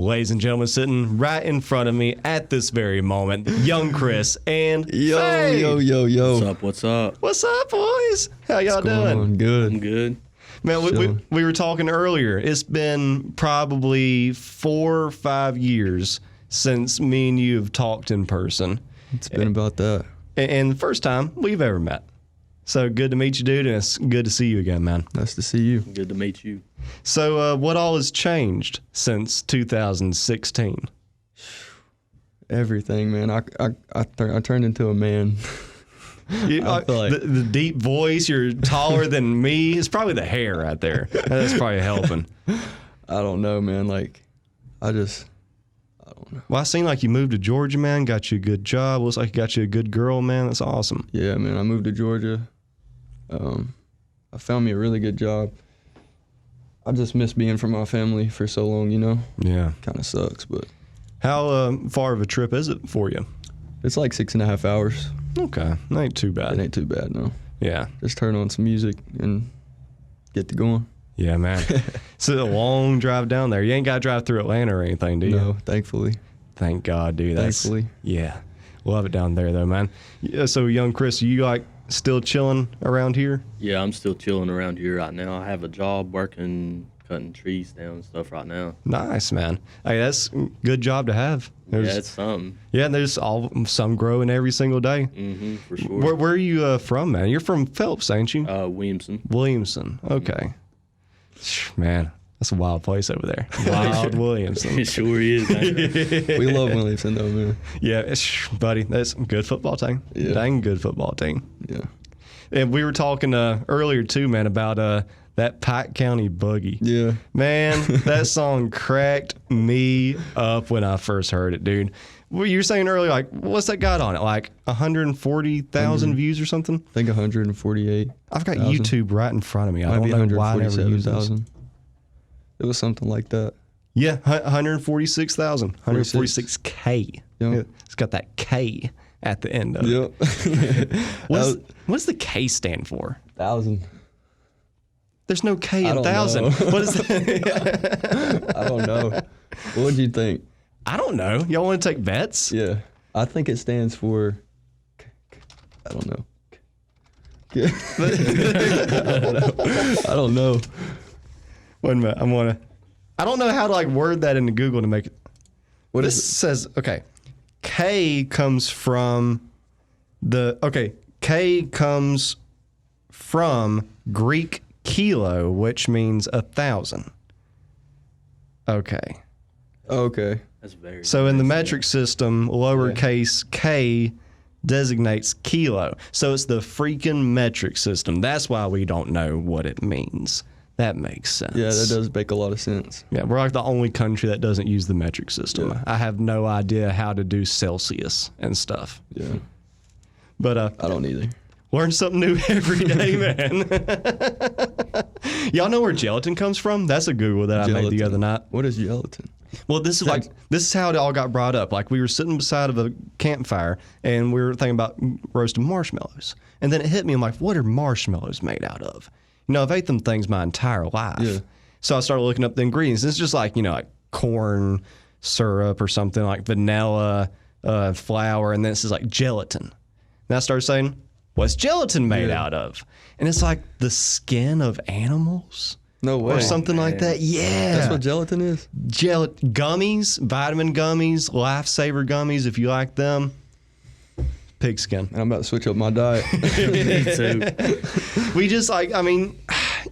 Ladies and gentlemen, sitting right in front of me at this very moment, young Chris and Yo. What's up? What's up, boys? How y'all doing? Good. I'm good. Man, we were talking earlier. It's been probably 4 or 5 years since me and you have talked in person. It's been about that. And the first time we've ever met. So good to meet you, dude, and it's good to see you again, man. Nice to see you. Good to meet you. So what all has changed since 2016? Everything, man. I turned into a man. I feel like the deep voice, you're taller than me. It's probably the hair right there. That's probably helping. I don't know, man. I don't know. Well, I seen like you moved to Georgia, man. Got you a good job. Looks like you got you a good girl, man. That's awesome. Yeah, man. I moved to Georgia. I found me a really good job. I just miss being from my family for so long, you know? Yeah. Kind of sucks, but. How far of a trip is it for you? It's like 6.5 hours. Okay. Ain't too bad. It ain't too bad, no. Yeah. Just turn on some music and get to going. Yeah, man. It's a long drive down there. You ain't got to drive through Atlanta or anything, do you? No, thankfully. Thank God, dude. Thankfully. Yeah. Love it down there, though, man. Yeah, so, young Chris, you like still chilling around here? Yeah, I'm still chilling around here right now. I have a job working, cutting trees down and stuff right now. Nice, man. Hey, that's a good job to have. Yeah, it's something. Yeah, there's some growing every single day. Mm-hmm, for sure. Where are you from, man? You're from Phelps, ain't you? Williamson. Williamson. Okay. Man, that's a wild place over there. Wild Williamson. It sure is. We love Williamson, though, man. Yeah, buddy, that's a good football team. Yeah. Dang good football team. Yeah. And we were talking earlier, too, man, about that Pike County Boogie. Yeah. Man, that song cracked me up when I first heard it, dude. Well, you were saying earlier, like, what's that got on it? Like 140,000 views or something? I think 148. I've got YouTube right in front of me. I don't know why I never used this. It was something like that. Yeah, 146,000. 146K. Yep. It's got that K at the end of it. Yep. What's the K stand for? 1,000. There's no K in 1,000. What is that? I don't know. What would you think? I don't know. Y'all want to take bets? Yeah. I think it stands for, I don't know. I don't know. Wait a minute. I don't know how to word that into Google to make it. This says, okay, K comes from Greek kilo, which means 1,000. Okay. Okay. That's very So in the metric system, lowercase k designates kilo. So it's the freaking metric system. That's why we don't know what it means. That makes sense. Yeah, that does make a lot of sense. Yeah, we're like the only country that doesn't use the metric system. Yeah. I have no idea how to do Celsius and stuff. Yeah. But I don't either. learn something new every day, man. Y'all know where gelatin comes from? That's a Google that I made the other night. What is gelatin? Well, this is how it all got brought up. Like, we were sitting beside of a campfire and we were thinking about roasting marshmallows. And then it hit me. I'm like, what are marshmallows made out of? You know, I've ate them things my entire life. Yeah. So I started looking up the ingredients. It's just like corn syrup or something, like vanilla, flour, and then this is like gelatin. And I started saying, what's gelatin made out of? And it's like the skin of animals. No way. Or something like that. Yeah. That's what gelatin is? Gummies, vitamin gummies, lifesaver gummies, if you like them. Pigskin. And I'm about to switch up my diet. Me too. We just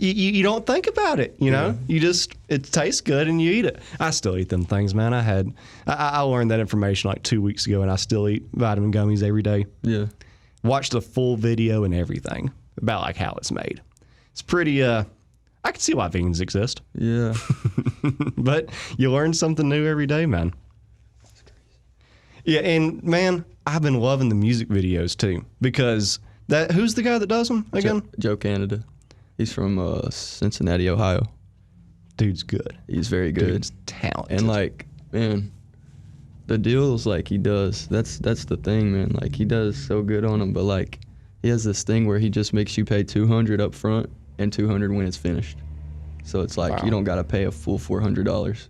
you don't think about it, you know? You just, it tastes good and you eat it. I still eat them things, man. I learned that information like 2 weeks ago and I still eat vitamin gummies every day. Yeah. Watched the full video and everything about like how it's made. It's pretty, I can see why vegans exist. Yeah. But you learn something new every day, man. That's crazy. Yeah, and man, I've been loving the music videos too, because who's the guy that does them again? Joe Canada. He's from Cincinnati, Ohio. Dude's good. He's very good. Dude's talented. And man, the deals he does, that's the thing, man. He does so good on them, but he has this thing where he just makes you pay $200 up front and $200 when it's finished. So it's Wow. You don't got to pay a full $400.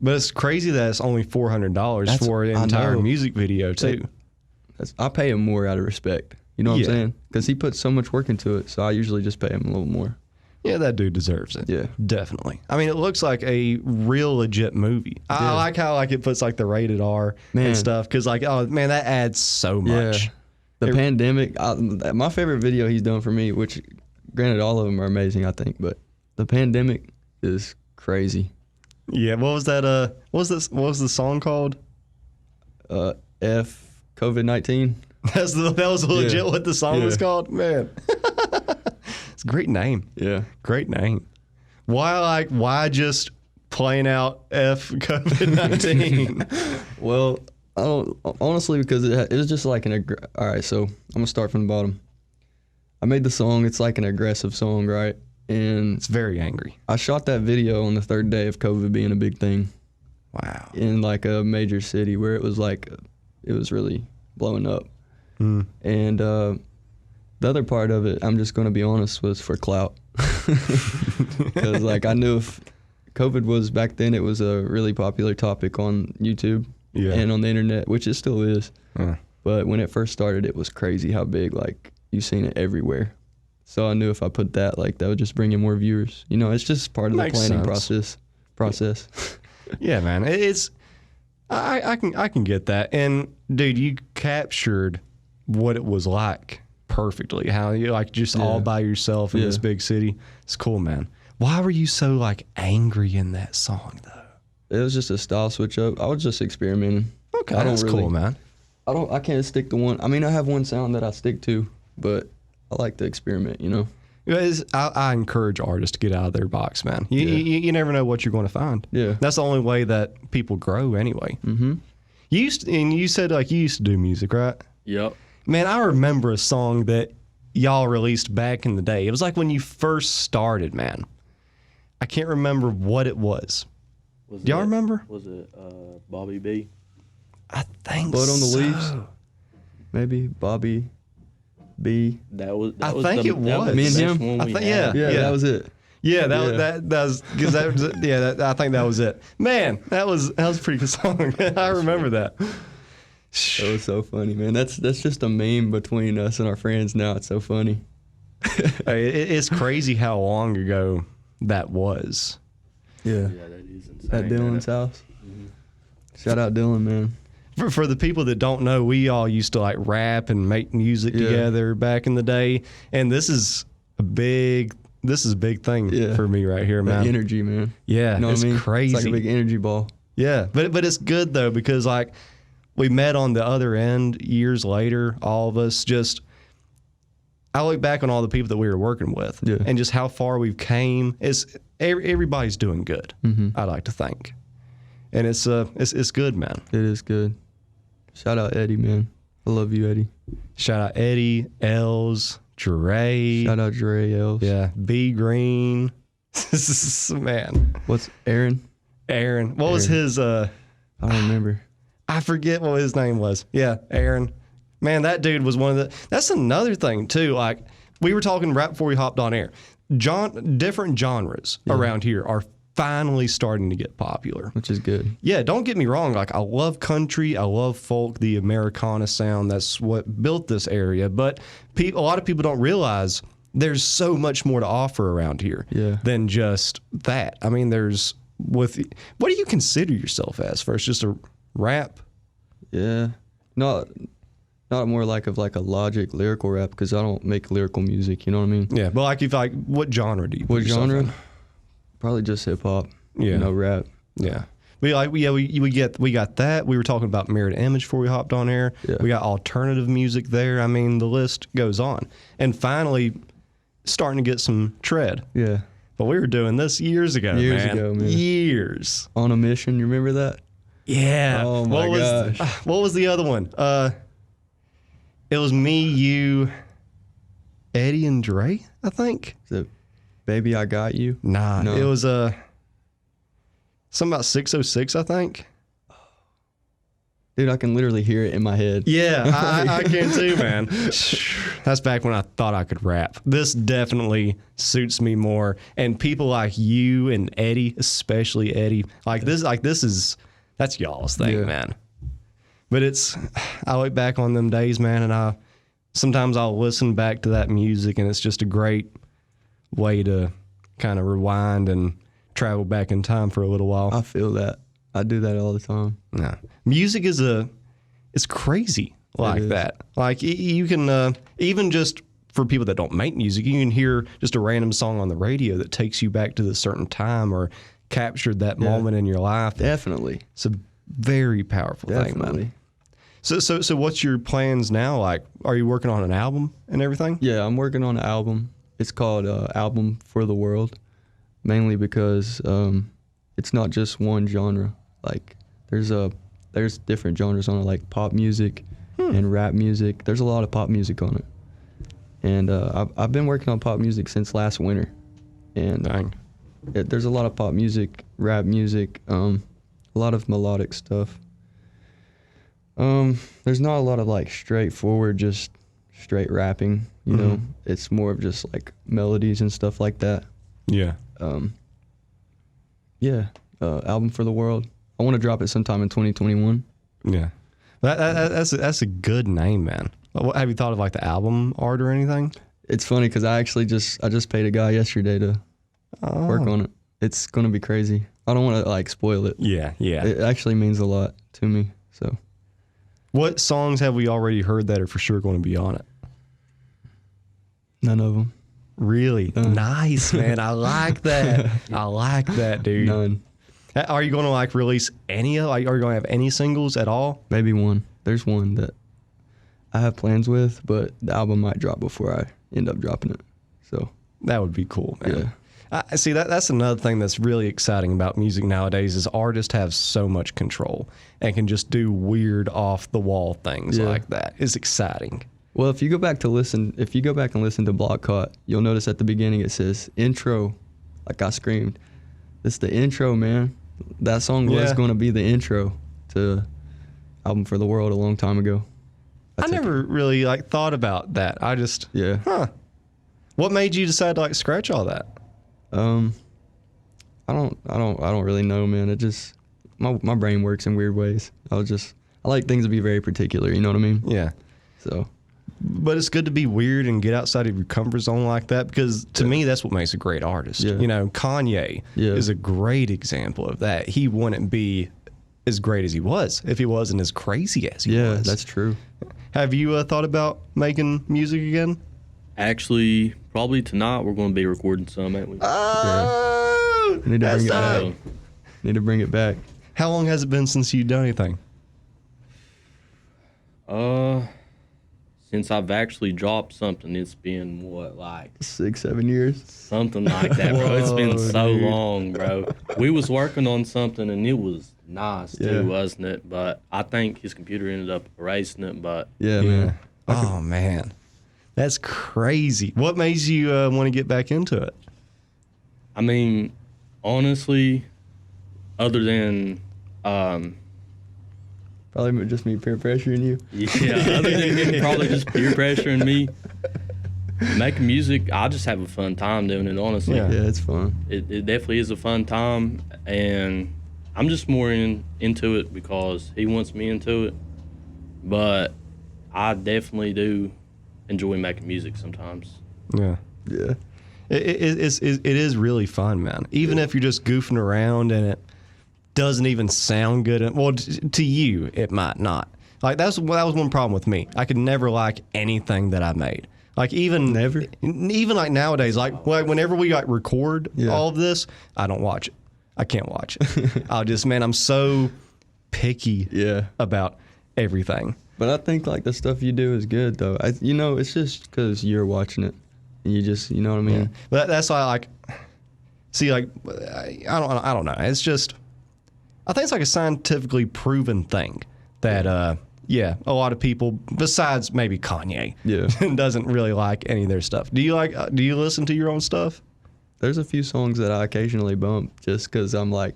But it's crazy that it's only $400 That's- for an I entire know. music video too. I pay him more out of respect. You know what Yeah. I'm saying? Because he puts so much work into it, so I usually just pay him a little more. Yeah, that dude deserves it. Yeah. Definitely. I mean, it looks like a real legit movie. I Yeah. like how like it puts like the rated R Man. and stuff because like oh man, that adds so much. Yeah. The pandemic, my favorite video he's done for me, which granted all of them are amazing, I think, but the pandemic is crazy. Yeah. What was that? What was the song called? F COVID-19. That was legit Yeah. what the song was Yeah. called. Man, it's a great name. Yeah. Great name. Why just playing out F COVID-19? Well, I don't honestly because it was just like all right. So I'm gonna start from the bottom. I made the song. It's like an aggressive song, right? And It's very angry. I shot that video on the third day of COVID being a big thing Wow. in like a major city where it was really blowing up. Mm. And the other part of it, I'm just gonna be honest, was for clout. Because like I knew if COVID was back then, it was a really popular topic on YouTube. Yeah. And on the internet, which it still is. Uh. But when it first started, it was crazy how big, like, you've seen it everywhere. So I knew if I put that, like, that would just bring in more viewers. You know, it's just part of the Makes planning sense. process. Yeah, man. I can get that. And dude, you captured what it was like perfectly. How you like just all by yourself in Yeah. this big city. It's cool, man. Why were you so like angry in that song though? It was just a style switch up. I was just experimenting. Okay, I don't that's really- cool, man. I can't stick to one. I mean, I have one sound that I stick to, but I like to experiment, you know? I encourage artists to get out of their box, man. You, Yeah. you never know what you're going to find. Yeah. That's the only way that people grow anyway. Mm-hmm. You said like you used to do music, right? Yep. Man, I remember a song that y'all released back in the day. It was like when you first started, man. I can't remember what it was. Do y'all remember? Was it Bobby B? I think Blood on the so. Leaves? Maybe Bobby B. That was. I was think the, it that was. the Me and best him? one I we think- had. Yeah, that was it. Yeah, that Yeah. that was because that was I think that was it. Man, that was a pretty good song. I remember that. That was so funny, man. That's just a meme between us and our friends now. It's so funny. Hey, it's crazy how long ago that was. Yeah. Yeah, that is insane. At Dylan's house. Shout out Dylan, man. For the people that don't know, we all used to like rap and make music Yeah. together back in the day, and this is a big thing Yeah. for me right here, That man. energy, man. Yeah, You know it's what I mean? crazy. It's like a big energy ball. Yeah, but it's good though because like we met on the other end years later. All of us just. I look back on all the people that we were working with, Yeah. and just how far we've came. Everybody's doing good. Mm-hmm. I like to think, and it's good, man. It is good. Shout out Eddie, man. I love you, Eddie. Shout out Eddie, Els, Dre. Shout out Dre Els. Yeah, B Green. Man, What's Aaron? Aaron. What was Aaron. his? I don't remember. I forget what his name was. Yeah, Aaron. Man, that dude was one of the. That's another thing too. Like we were talking right before we hopped on air. Different genres around here are finally starting to get popular. Which is good. Yeah, don't get me wrong. Like I love country, I love folk, the Americana sound. That's what built this area. But a lot of people don't realize there's so much more to offer around here Yeah. than just that. I mean, what do you consider yourself as first? Just a rap? Yeah. Not more like a Logic lyrical rap because I don't make lyrical music. You know what I mean? Yeah, but like what genre do you? What put yourself genre? in? Probably just hip hop. Yeah. You know, rap. Yeah. We got that. We were talking about Mirrored Image before we hopped on air. Yeah. We got alternative music there. I mean, the list goes on. And finally, starting to get some tread. Yeah. But we were doing this years ago, Years man. ago, man. Years. On a Mission. You remember that? Yeah. Oh, my gosh. What was the other one? It was me, you, Eddie, and Dre, I think. Is it Baby I Got You? Nah, No. it was something about 606, I think. Dude, I can literally hear it in my head. Yeah, I can too, man. That's back when I thought I could rap. This definitely suits me more. And people like you and Eddie, especially Eddie, that's y'all's thing, man. But I look back on them days, man, and sometimes I'll listen back to that music, and it's just a great way to kind of rewind and travel back in time for a little while. I feel that. I do that all the time. No. Music it's crazy like that. Like you can, even just for people that don't make music, you can hear just a random song on the radio that takes you back to the certain time or captured that moment in your life. Definitely. It's a very powerful thing, man. So what's your plans now? Like, are you working on an album and everything? Yeah, I'm working on an album. It's called Album for the World, mainly because it's not just one genre. Like, there's different genres on it, like pop music and rap music. There's a lot of pop music on it. And I've been working on pop music since last winter. And there's a lot of pop music, rap music, a lot of melodic stuff. There's not a lot of like straightforward, just straight rapping, you know. It's more of just like melodies and stuff like that. Yeah. Album for the World. I want to drop it sometime in 2021. Yeah. That's a good name, man. Have you thought of like the album art or anything? It's funny because I just paid a guy yesterday to work on it. It's gonna be crazy. I don't want to like spoil it. Yeah. It actually means a lot to me. So, what songs have we already heard that are for sure going to be on it? None of them. Really? None. Nice, man. I like that. I like that, dude. None. Are you going to like release any of? Are you going to have any singles at all? Maybe one. There's one that I have plans with, but the album might drop before I end up dropping it. So that would be cool, man. Yeah. I see that's another thing that's really exciting about music nowadays is artists have so much control and can just do weird off the wall things like that. It's exciting. Well, if you go back and listen to Block Caught, you'll notice at the beginning it says intro. Like I screamed, "It's the intro, man." That song was going to be the intro to Album for the World a long time ago. I never really like thought about that. I just What made you decide to like scratch all that? I don't really know, man. It just my brain works in weird ways. I like things to be very particular, you know what I mean? Yeah. So, but it's good to be weird and get outside of your comfort zone like that because to me that's what makes a great artist. Yeah. You know, Kanye is a great example of that. He wouldn't be as great as he was if he wasn't as crazy as he was. Yeah, that's true. Have you thought about making music again? Actually, probably tonight we're going to be recording some, ain't we? Oh, Need to bring it back. Need to bring it back. How long has it been since you've done anything? Since I've actually dropped something, it's been what, like 6-7 years? something like that, bro. It's been so dude. long, bro. We was working on something and it was nice too, Yeah. wasn't it? But I think his computer ended up erasing it. But Yeah, man. Oh man, that's crazy. What made you want to get back into it? I mean, honestly, other than Probably just me peer pressuring you. other than probably just peer pressuring me, making music, I just have a fun time doing it, honestly. Yeah. Yeah, it's fun. It definitely is a fun time, and I'm just more into it because he wants me into it. But I definitely do enjoy making music sometimes. Yeah. Yeah. It is really fun, man. Even if you're just goofing around and it doesn't even sound good. Well, to you, it might not. Like that was one problem with me. I could never like anything that I made. Like even like nowadays, like whenever we like record all of this, I don't watch it. I can't watch it. I'm so picky about everything. But I think like the stuff you do is good though. It's just because you're watching it. And you just, you know what I mean? Yeah. But that's why I don't know. It's just, I think it's like a scientifically proven thing that, a lot of people, besides maybe Kanye, doesn't really like any of their stuff. Do you listen to your own stuff? There's a few songs that I occasionally bump just because I'm like,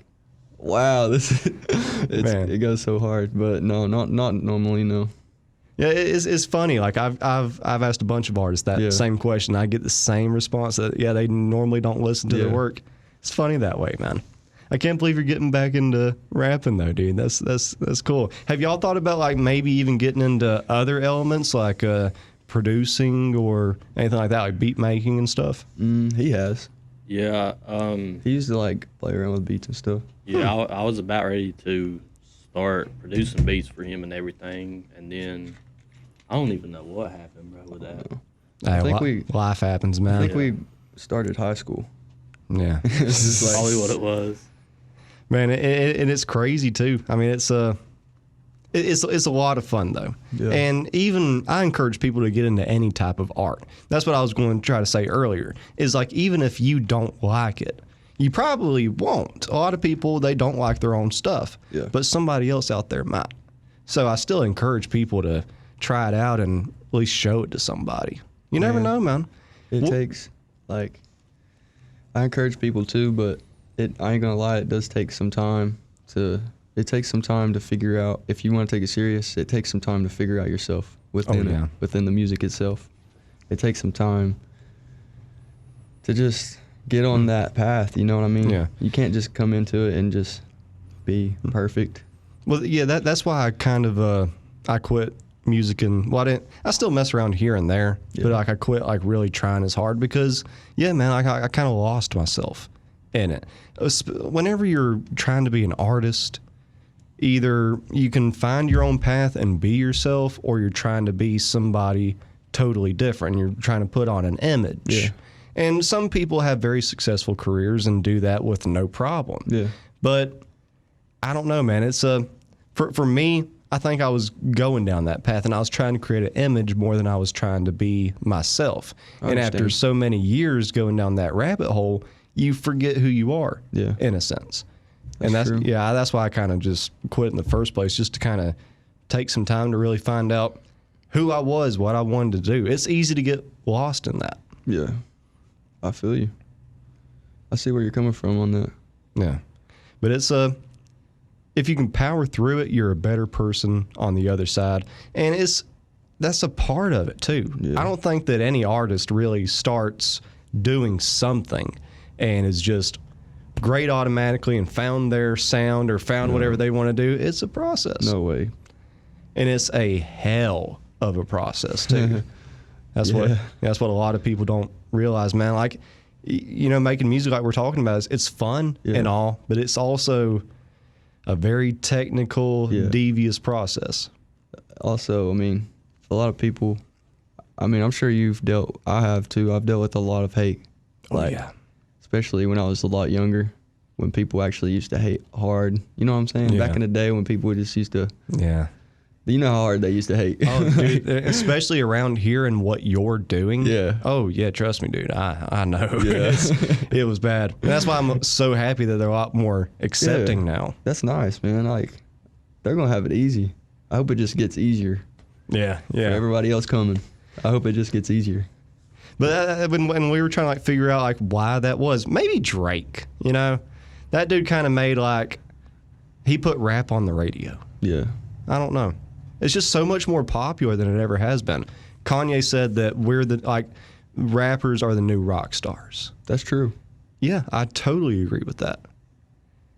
Wow, it goes so hard, but no, not normally, no. Yeah, it's funny. Like I've asked a bunch of artists that same question. I get the same response that they normally don't listen to their work. It's funny that way, man. I can't believe you're getting back into rapping though, dude. That's cool. Have y'all thought about like maybe even getting into other elements like producing or anything like that, like beat making and stuff? He has. Yeah. He used to like play around with beats and stuff. Yeah, I was about ready to start producing beats for him and everything, and then I don't even know what happened, bro, with that. I think life happens, man. I think we started high school. Yeah, It's just like, Probably what it was. man, and it's crazy too. I mean, it's a lot of fun though, and even I encourage people to get into any type of art. That's what I was going to try to say earlier. Is like even if you don't like it, you probably won't. A lot of people, they don't like their own stuff, but somebody else out there might. So I still encourage people to try it out and at least show it to somebody. You never know, man. It takes, like, I encourage people too, but I ain't gonna lie, it does take some time to figure out, if you want to take it serious, it takes some time to figure out yourself within the music itself. It takes some time to just get on that path, you know what I mean? Yeah. You can't just come into it and just be perfect. Well, yeah, that's why I kind of I quit music and I still mess around here and there, but like I quit like really trying as hard because man, I kind of lost myself in it. Whenever you're trying to be an artist, either you can find your own path and be yourself, or you're trying to be somebody totally different. You're trying to put on an image. Yeah. And some people have very successful careers and do that with no problem. Yeah. But I don't know, man. It's for me, I think I was going down that path and I was trying to create an image more than I was trying to be myself. And after so many years going down that rabbit hole, you forget who you are in a sense. That's true. That's why I kind of just quit in the first place, just to kind of take some time to really find out who I was, what I wanted to do. It's easy to get lost in that. Yeah. I feel you. I see where you're coming from on that. Yeah. But it's if you can power through it, you're a better person on the other side. And that's a part of it too. Yeah. I don't think that any artist really starts doing something and is just great automatically and found their sound or found whatever they want to do. It's a process. No way. And it's a hell of a process too. That's what a lot of people don't realize, man. Like, you know, making music like we're talking about, it's fun and all, but it's also a very technical, devious process. Also, I mean, a lot of people, I mean, I'm sure I have too. I've dealt with a lot of hate. Especially when I was a lot younger, when people actually used to hate hard. You know what I'm saying? Yeah. Back in the day when people just used to. Yeah. You know how hard they used to hate. Oh, dude, especially around here and what you're doing. Yeah. Oh, yeah, trust me, dude. I know. Yeah. It was bad. And that's why I'm so happy that they're a lot more accepting now. That's nice, man. Like, they're going to have it easy. I hope it just gets easier. Yeah, yeah. For everybody else coming. I hope it just gets easier. But when we were trying to like figure out like why that was, maybe Drake, you know, that dude kind of made like, he put rap on the radio. Yeah. I don't know. It's just so much more popular than it ever has been. Kanye said that rappers are the new rock stars. That's true. Yeah, I totally agree with that.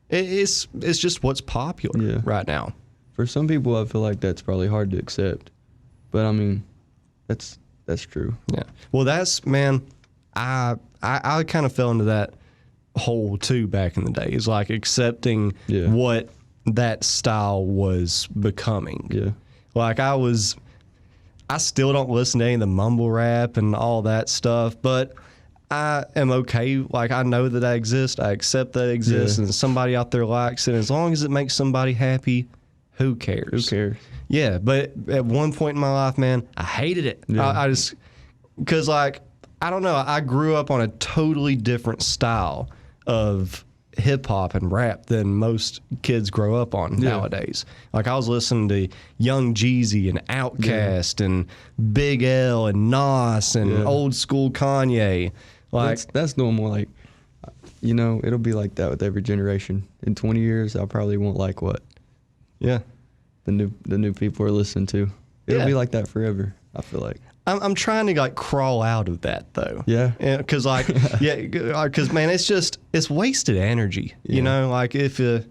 It's just what's popular right now. For some people, I feel like that's probably hard to accept. But I mean, that's true. Yeah. Well, man, I kind of fell into that hole too back in the day. It's like accepting what that style was becoming. Yeah. Like I still don't listen to any of the mumble rap and all that stuff, but I am okay. Like I know that I exist. I accept that I exist, and somebody out there likes it. As long as it makes somebody happy, who cares? Who cares? Yeah, but at one point in my life, man, I hated it. Yeah. I just, because like, I don't know, I grew up on a totally different style of hip-hop and rap than most kids grow up on nowadays. Like I was listening to Young Jeezy and Outkast and Big L and Nas and old school Kanye. Like that's normal. Like you know, it'll be like that with every generation. In 20 years, I probably won't like what Yeah. the new people are listening to. It'll Yeah. be like that forever, I feel like. I'm trying to like crawl out of that though. Yeah. Because like, because man, it's wasted energy. You Yeah. know, like if you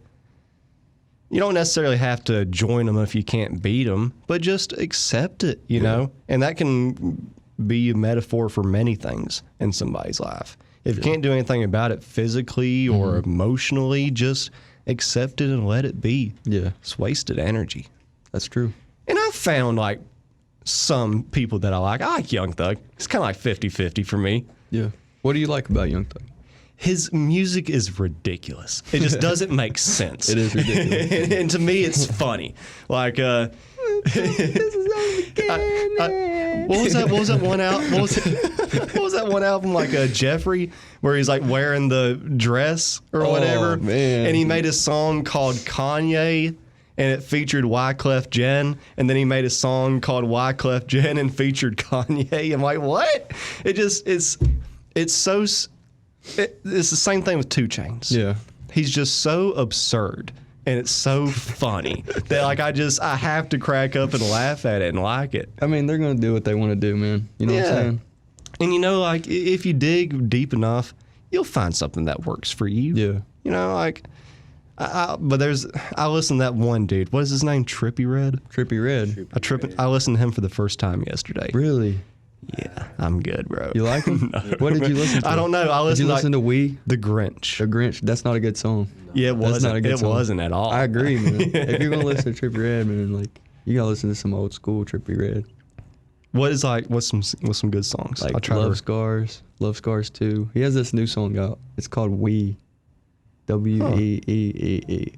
don't necessarily have to join them if you can't beat them, but just accept it. You know, and that can be a metaphor for many things in somebody's life. If you can't do anything about it physically or emotionally, just accept it and let it be. Yeah, It's wasted energy. that's true. And I've found like some people that I like Young Thug. It's kind of like 50-50 for me. Yeah. What do you like about Young Thug? His music is ridiculous. It just doesn't make sense. It is ridiculous. and to me, it's funny. Like, what was that one album? What was that one album like Jeffrey, where he's like wearing the dress or whatever? Man. And he made a song called Kanye, and it featured Wyclef Jean. And then he made a song called Wyclef Jean and featured Kanye. I'm like, what? It's the same thing with 2 Chainz. Yeah. He's just so absurd and it's so funny that like I have to crack up and laugh at it and like it. I mean, they're going to do what they want to do, man. You know what I'm saying? And you know, like if you dig deep enough, you'll find something that works for you. Yeah. You know, like I listened to that one dude. What is his name? Trippy Red? Trippy Red. I listened to him for the first time yesterday. Really? Yeah, I'm good, bro. You like him? What did you listen to? I don't know. Did you listen to We? The Grinch. The Grinch. That's not a good song. Yeah, it wasn't. not a good It song. wasn't at all. I agree, man. If you're going to listen to Trippy Red, man, like, you got to listen to some old school Trippy Red. What's some good songs? Like I'll try Love to. Scars, Love Scars 2. He has this new song out. It's called We. W-E-E-E-E.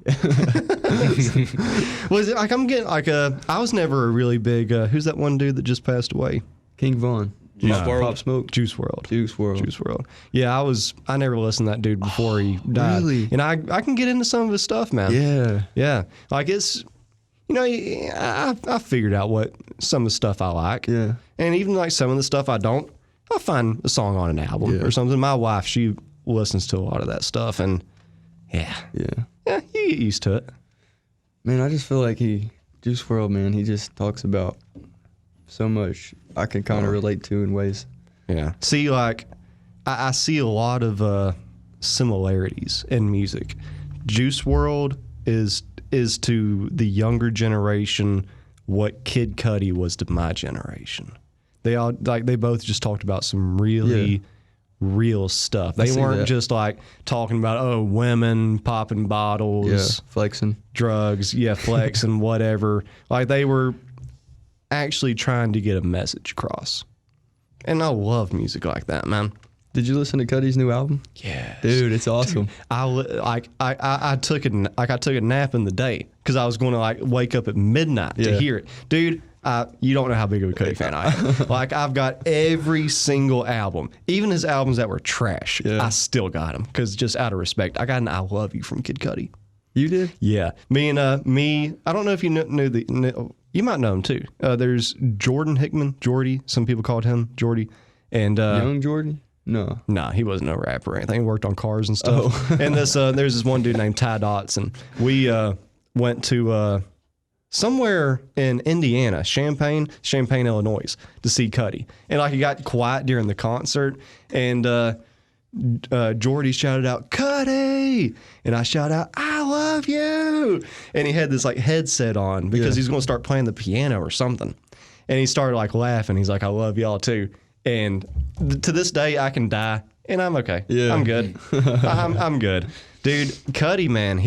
Was it like I'm getting like I was never a really big. Who's that one dude that just passed away? King Von. Juice No. WRLD. Pop Smoke. Juice WRLD. Juice WRLD. Juice WRLD. Yeah, I never listened to that dude before he died. really? And I can get into some of his stuff, man. Yeah. Yeah. Like it's, you know, I figured out what some of the stuff I like. Yeah. And even like some of the stuff I don't, I'll find a song on an album Yeah. or something. My wife, she listens to a lot of that stuff, and yeah, Yeah. you get used to it. Man, I just feel like Juice WRLD, man, he just talks about so much I can kind of relate to in ways. Yeah. See, like, I see a lot of similarities in music. Juice WRLD is to the younger generation what Kid Cudi was to my generation. They both just talked about some really real stuff. They see weren't that. just like talking about women popping bottles, Yeah. Flexing. drugs, flex and whatever. Like they were actually trying to get a message across. And I love music like that, man. Did you listen to Cudi's new album? Yeah, Dude, it's awesome. I took a nap in the day because I was going to like wake up at midnight to Yeah. hear it, dude. You don't know how big of a Cudi fan I am. Like I've got every single album, even his albums that were trash. Yeah. I still got them because just out of respect, I got an "I Love You" from Kid Cudi. You did? Yeah, me. I don't know if you knew you might know him too. There's Jordan Hickman, Jordy. Some people called him Jordy, and Young Jordan? No. nah, he wasn't no rapper or anything. He worked on cars and stuff. And there's this one dude named Ty Dots, and we went to somewhere in Indiana, Champaign, Illinois, to see Cudi. And like it got quiet during the concert, and Jordy shouted out, "Cudi!" And I shouted out, "I love you!" And he had this like headset on because he's going to start playing the piano or something. And he started like laughing. He's like, "I love y'all too." And to this day, I can die, and I'm okay. Yeah. I'm good. I'm good, dude. Cudi, man,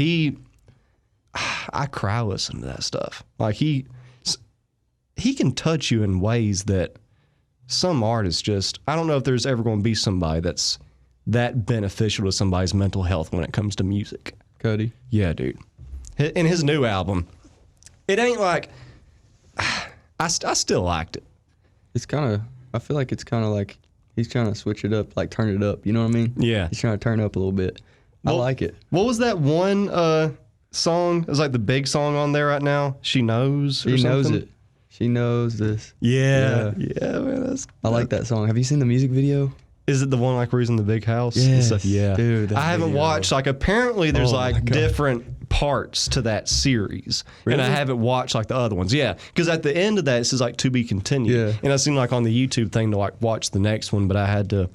I cry listening to that stuff. Like he can touch you in ways that some artists just. I don't know if there's ever going to be somebody that's that beneficial to somebody's mental health when it comes to music. Cudi. Yeah, dude. In his new album, it ain't like I still liked it. It's kind of, I feel like it's kind of like he's trying to switch it up, like turn it up. You know what I mean? Yeah. He's trying to turn it up a little bit. I Well, like it. What was that one song? It was like the big song on there right now. She knows. Or She something? knows it. She knows this. Yeah, man. I like that song. Have you seen the music video? Is it the one like where he's in the big house? and Yes, stuff? Yeah. dude, that I haven't video. watched, like, apparently there's Oh my like God. different parts to that series. And I Really? haven't watched like the other ones. Yeah. Because at the end of that, it says like to be continued. Yeah. And I seen like on the YouTube thing to like watch the next one, but I had to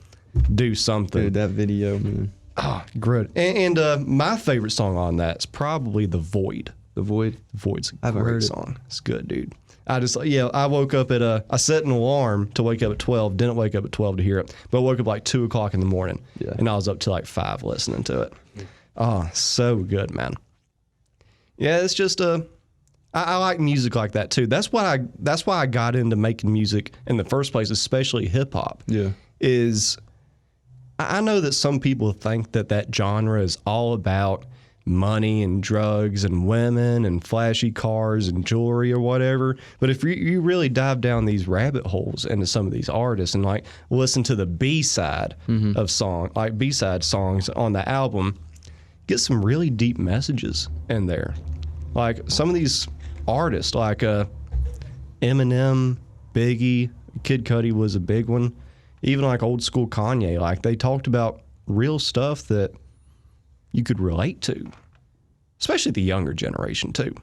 do something. Dude, that video, man. Oh, good. And my favorite song on that is probably The Void. The Void. The Void's a haven't great heard it. song. It's good, dude. I woke up at I set an alarm to wake up at 12. Didn't wake up at 12 to hear it, but I woke up like 2 o'clock in the morning. Yeah. And I was up till like 5 listening to it. Oh, so good, man. Yeah, it's just I like music like that too. That's why I got into making music in the first place, especially hip hop. Yeah. Is I know that some people think that genre is all about money and drugs and women and flashy cars and jewelry or whatever. But if you really dive down these rabbit holes into some of these artists and like listen to the B-side of B-side songs on the album, get some really deep messages in there. Like some of these artists like Eminem, Biggie, Kid Cudi was a big one. Even like old school Kanye, like they talked about real stuff that you could relate to, especially the younger generation too.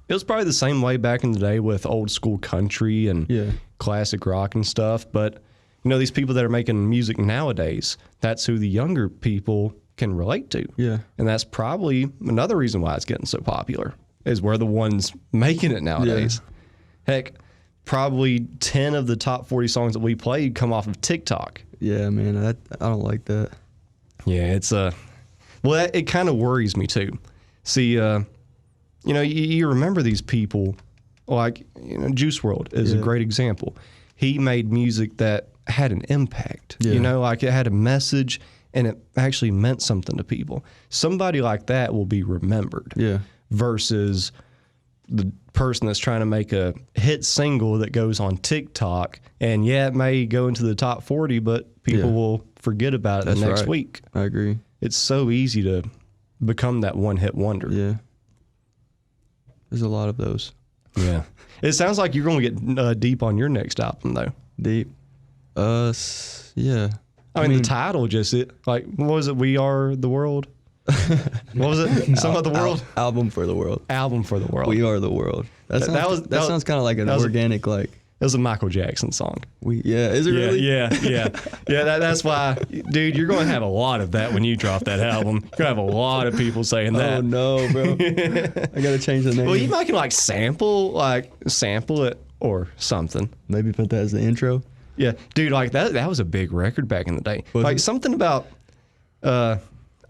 It was probably the same way back in the day with old school country and classic rock and stuff. But you know, these people that are making music nowadays, that's who the younger people can relate to. Yeah. And that's probably another reason why it's getting so popular, is we're the ones making it nowadays. Heck, probably 10 of the top 40 songs that we played come off of TikTok. Yeah, man. I don't like that. Yeah, it's well, it kind of worries me too. See, you know, you remember these people, like, you know, Juice WRLD is a great example. He made music that had an impact. Yeah. You know, like it had a message and it actually meant something to people. Somebody like that will be remembered. Yeah. Versus the person that's trying to make a hit single that goes on TikTok, and yeah, it may go into the top 40, but people will forget about it That's the next right. week. I agree. It's so easy to become that one-hit wonder. Yeah. There's a lot of those. Yeah. It sounds like you're going to get deep on your next album, though. Deep. Yeah. I mean, the title just, what was it? We Are the World? What was it? Some of the world? Album for the world. Album for the world. We are the world. That sounds kind of like an organic, like. It was a Michael Jackson song. Is it really? Yeah. That's why, dude, you're going to have a lot of that when you drop that album. You're going to have a lot of people saying that. Oh, no, bro. I got to change the name. Well, you might can sample it or something. Maybe put that as the intro. Yeah, dude, like that was a big record back in the day. Was like it? something about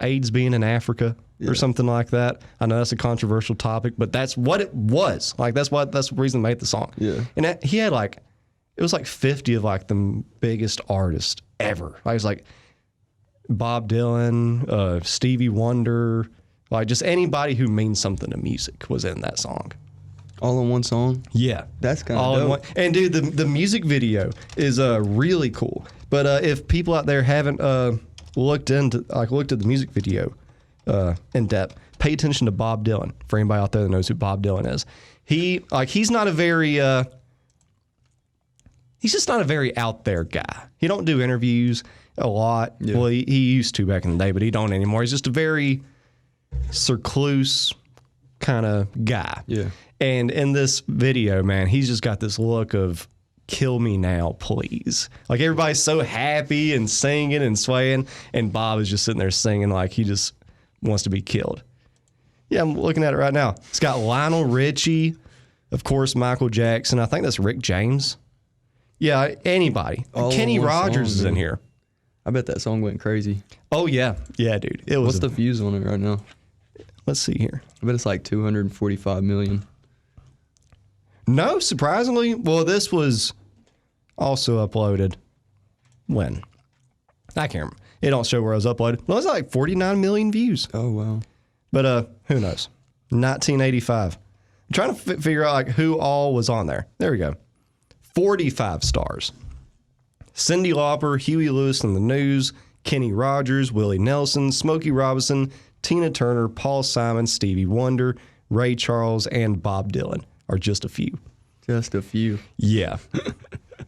AIDS being in Africa or something like that. I know that's a controversial topic, but that's what it was. Like that's the reason they made the song. Yeah. And he had it was 50 of the biggest artists ever. Like, it was like Bob Dylan, Stevie Wonder, like just anybody who means something to music was in that song. All in one song? Yeah. That's kind All of in dope. one. And dude, the music video is really cool. But if people out there haven't looked at the music video in depth, pay attention to Bob Dylan. For anybody out there that knows who Bob Dylan is, he's not a very he's just not a very out there guy. He don't do interviews a lot. Yeah. Well, he used to back in the day, but he don't anymore. He's just a very recluse kind of guy. Yeah. And in this video, man, he's just got this look of kill me now, please. Like everybody's so happy and singing and swaying, and Bob is just sitting there singing like he just wants to be killed. Yeah, I'm looking at it right now. It's got Lionel Richie, of course, Michael Jackson. I think that's Rick James. Yeah, anybody. All Kenny in one Rogers song, is in man. here. I bet that song went crazy. Oh, yeah. Yeah, dude. It was. What's the views on it right now? Let's see here. I bet it's like 245 million. No, surprisingly. Well, this was also uploaded when? I can't remember. It don't show where it was uploaded. Well, it's like 49 million views. Oh, wow. But who knows? 1985. I'm trying to figure out who all was on there. There we go. 45 stars. Cyndi Lauper, Huey Lewis and the News, Kenny Rogers, Willie Nelson, Smokey Robinson, Tina Turner, Paul Simon, Stevie Wonder, Ray Charles, and Bob Dylan are just a few. Just a few. Yeah.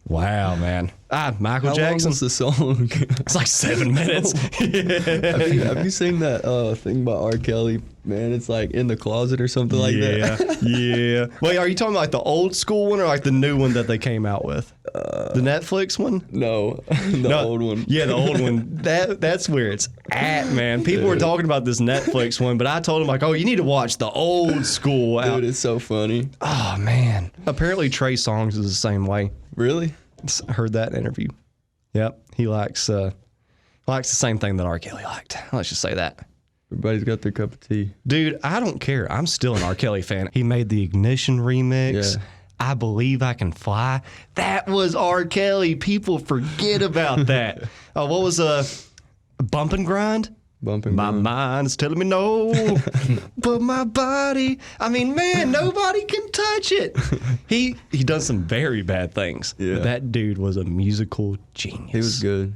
Wow, man. Michael How Jackson. long was the song? It's like 7 minutes. have you seen that thing by R. Kelly? Man, it's like in the closet or something like that. Yeah. Wait, are you talking about like the old school one or like the new one that they came out with? The Netflix one? No, the old one. Yeah, the old one. That's where it's at, man. People were talking about this Netflix one, but I told them like, oh, you need to watch the old school. Dude, it's so funny. Oh man. Apparently Trey Songz is the same way. Really? I heard that interview. Yep, he likes the same thing that R. Kelly liked. Let's just say that. Everybody's got their cup of tea. Dude, I don't care. I'm still an R. Kelly fan. He made the Ignition remix. Yeah. I Believe I Can Fly. That was R. Kelly. People forget about that. Oh, what was Bump and Grind? Bumping. My mind's telling me no, but my body. I mean, man, nobody can touch it. He done some very bad things. Yeah. But that dude was a musical genius. He was good.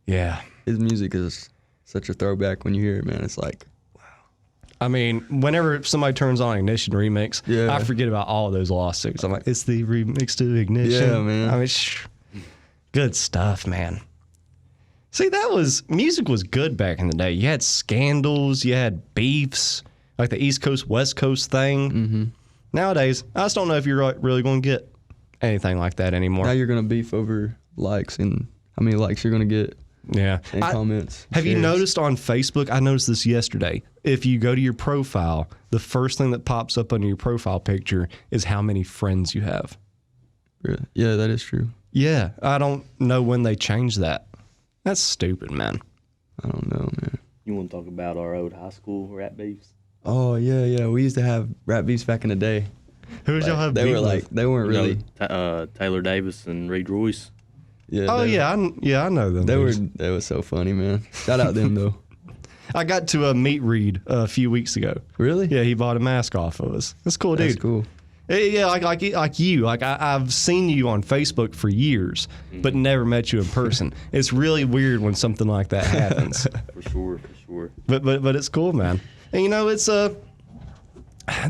Yeah. His music is such a throwback when you hear it, man. It's like, I mean, whenever somebody turns on Ignition remix, Yeah. I forget about all of those lawsuits. I'm like, it's the remix to Ignition. Yeah, man. I mean, good stuff, man. See, music was good back in the day. You had scandals, you had beefs, like the East Coast, West Coast thing. Mm-hmm. Nowadays, I just don't know if you're really going to get anything like that anymore. now you're going to beef over likes and how many likes you're going to get Yeah. and comments. Have you shares. noticed on Facebook? I noticed this yesterday. If you go to your profile, the first thing that pops up under your profile picture is how many friends you have. Yeah, that is true. Yeah. I don't know when they changed that. That's stupid, man. I don't know, man. You want to talk about our old high school rap beefs? Oh, yeah. We used to have rap beefs back in the day. Who's y'all have They beef were with? like, they weren't really. Taylor Davis and Reed Royce. Yeah. Oh, they, yeah. I know them. They were. dudes. They was so funny, man. Shout out them though. I got to meet Reed a few weeks ago. Really? Yeah, he bought a mask off of us. That's cool, dude. That's cool. Yeah, like you. Like I've seen you on Facebook for years, but never met you in person. It's really weird when something like that happens. For sure. But it's cool, man. And you know, it's the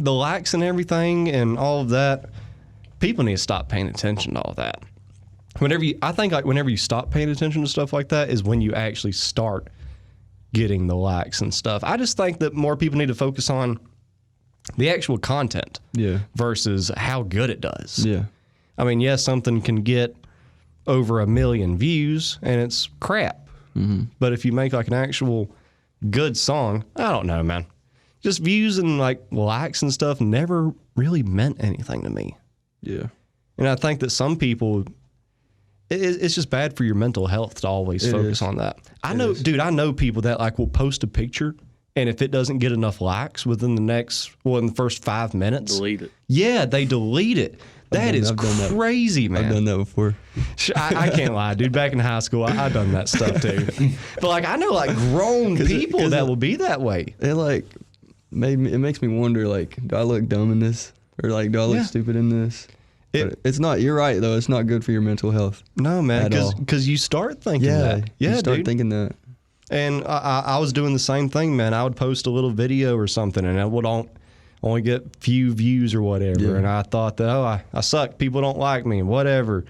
likes and everything and all of that. People need to stop paying attention to all that. Whenever you stop paying attention to stuff like that is when you actually start getting the likes and stuff. I just think that more people need to focus on the actual content Yeah. versus how good it does. Yeah. I mean, yes, something can get over 1 million views and it's crap. Mm-hmm. But if you make like an actual good song, I don't know, man. Just views and like likes and stuff never really meant anything to me. Yeah. And I think that some people, it's just bad for your mental health to always focus is. on that. I know people that like will post a picture and if it doesn't get enough likes within in the first 5 minutes, Delete it. Yeah, they delete it. That is I've done that. crazy, man. I've done that before. I can't lie, dude. Back in high school, I've done that stuff too. But like, I know like grown people that will be that way. It like it makes me wonder, like, do I look dumb in this, or like, do I look Yeah. stupid in this? But it's not. You're right though. It's not good for your mental health. No, man, At all. because you start thinking that. Yeah, you start dude. thinking that. And I was doing the same thing, man. I would post a little video or something, and I would only get few views or whatever. Yeah. And I thought that, I suck. People don't like me, whatever.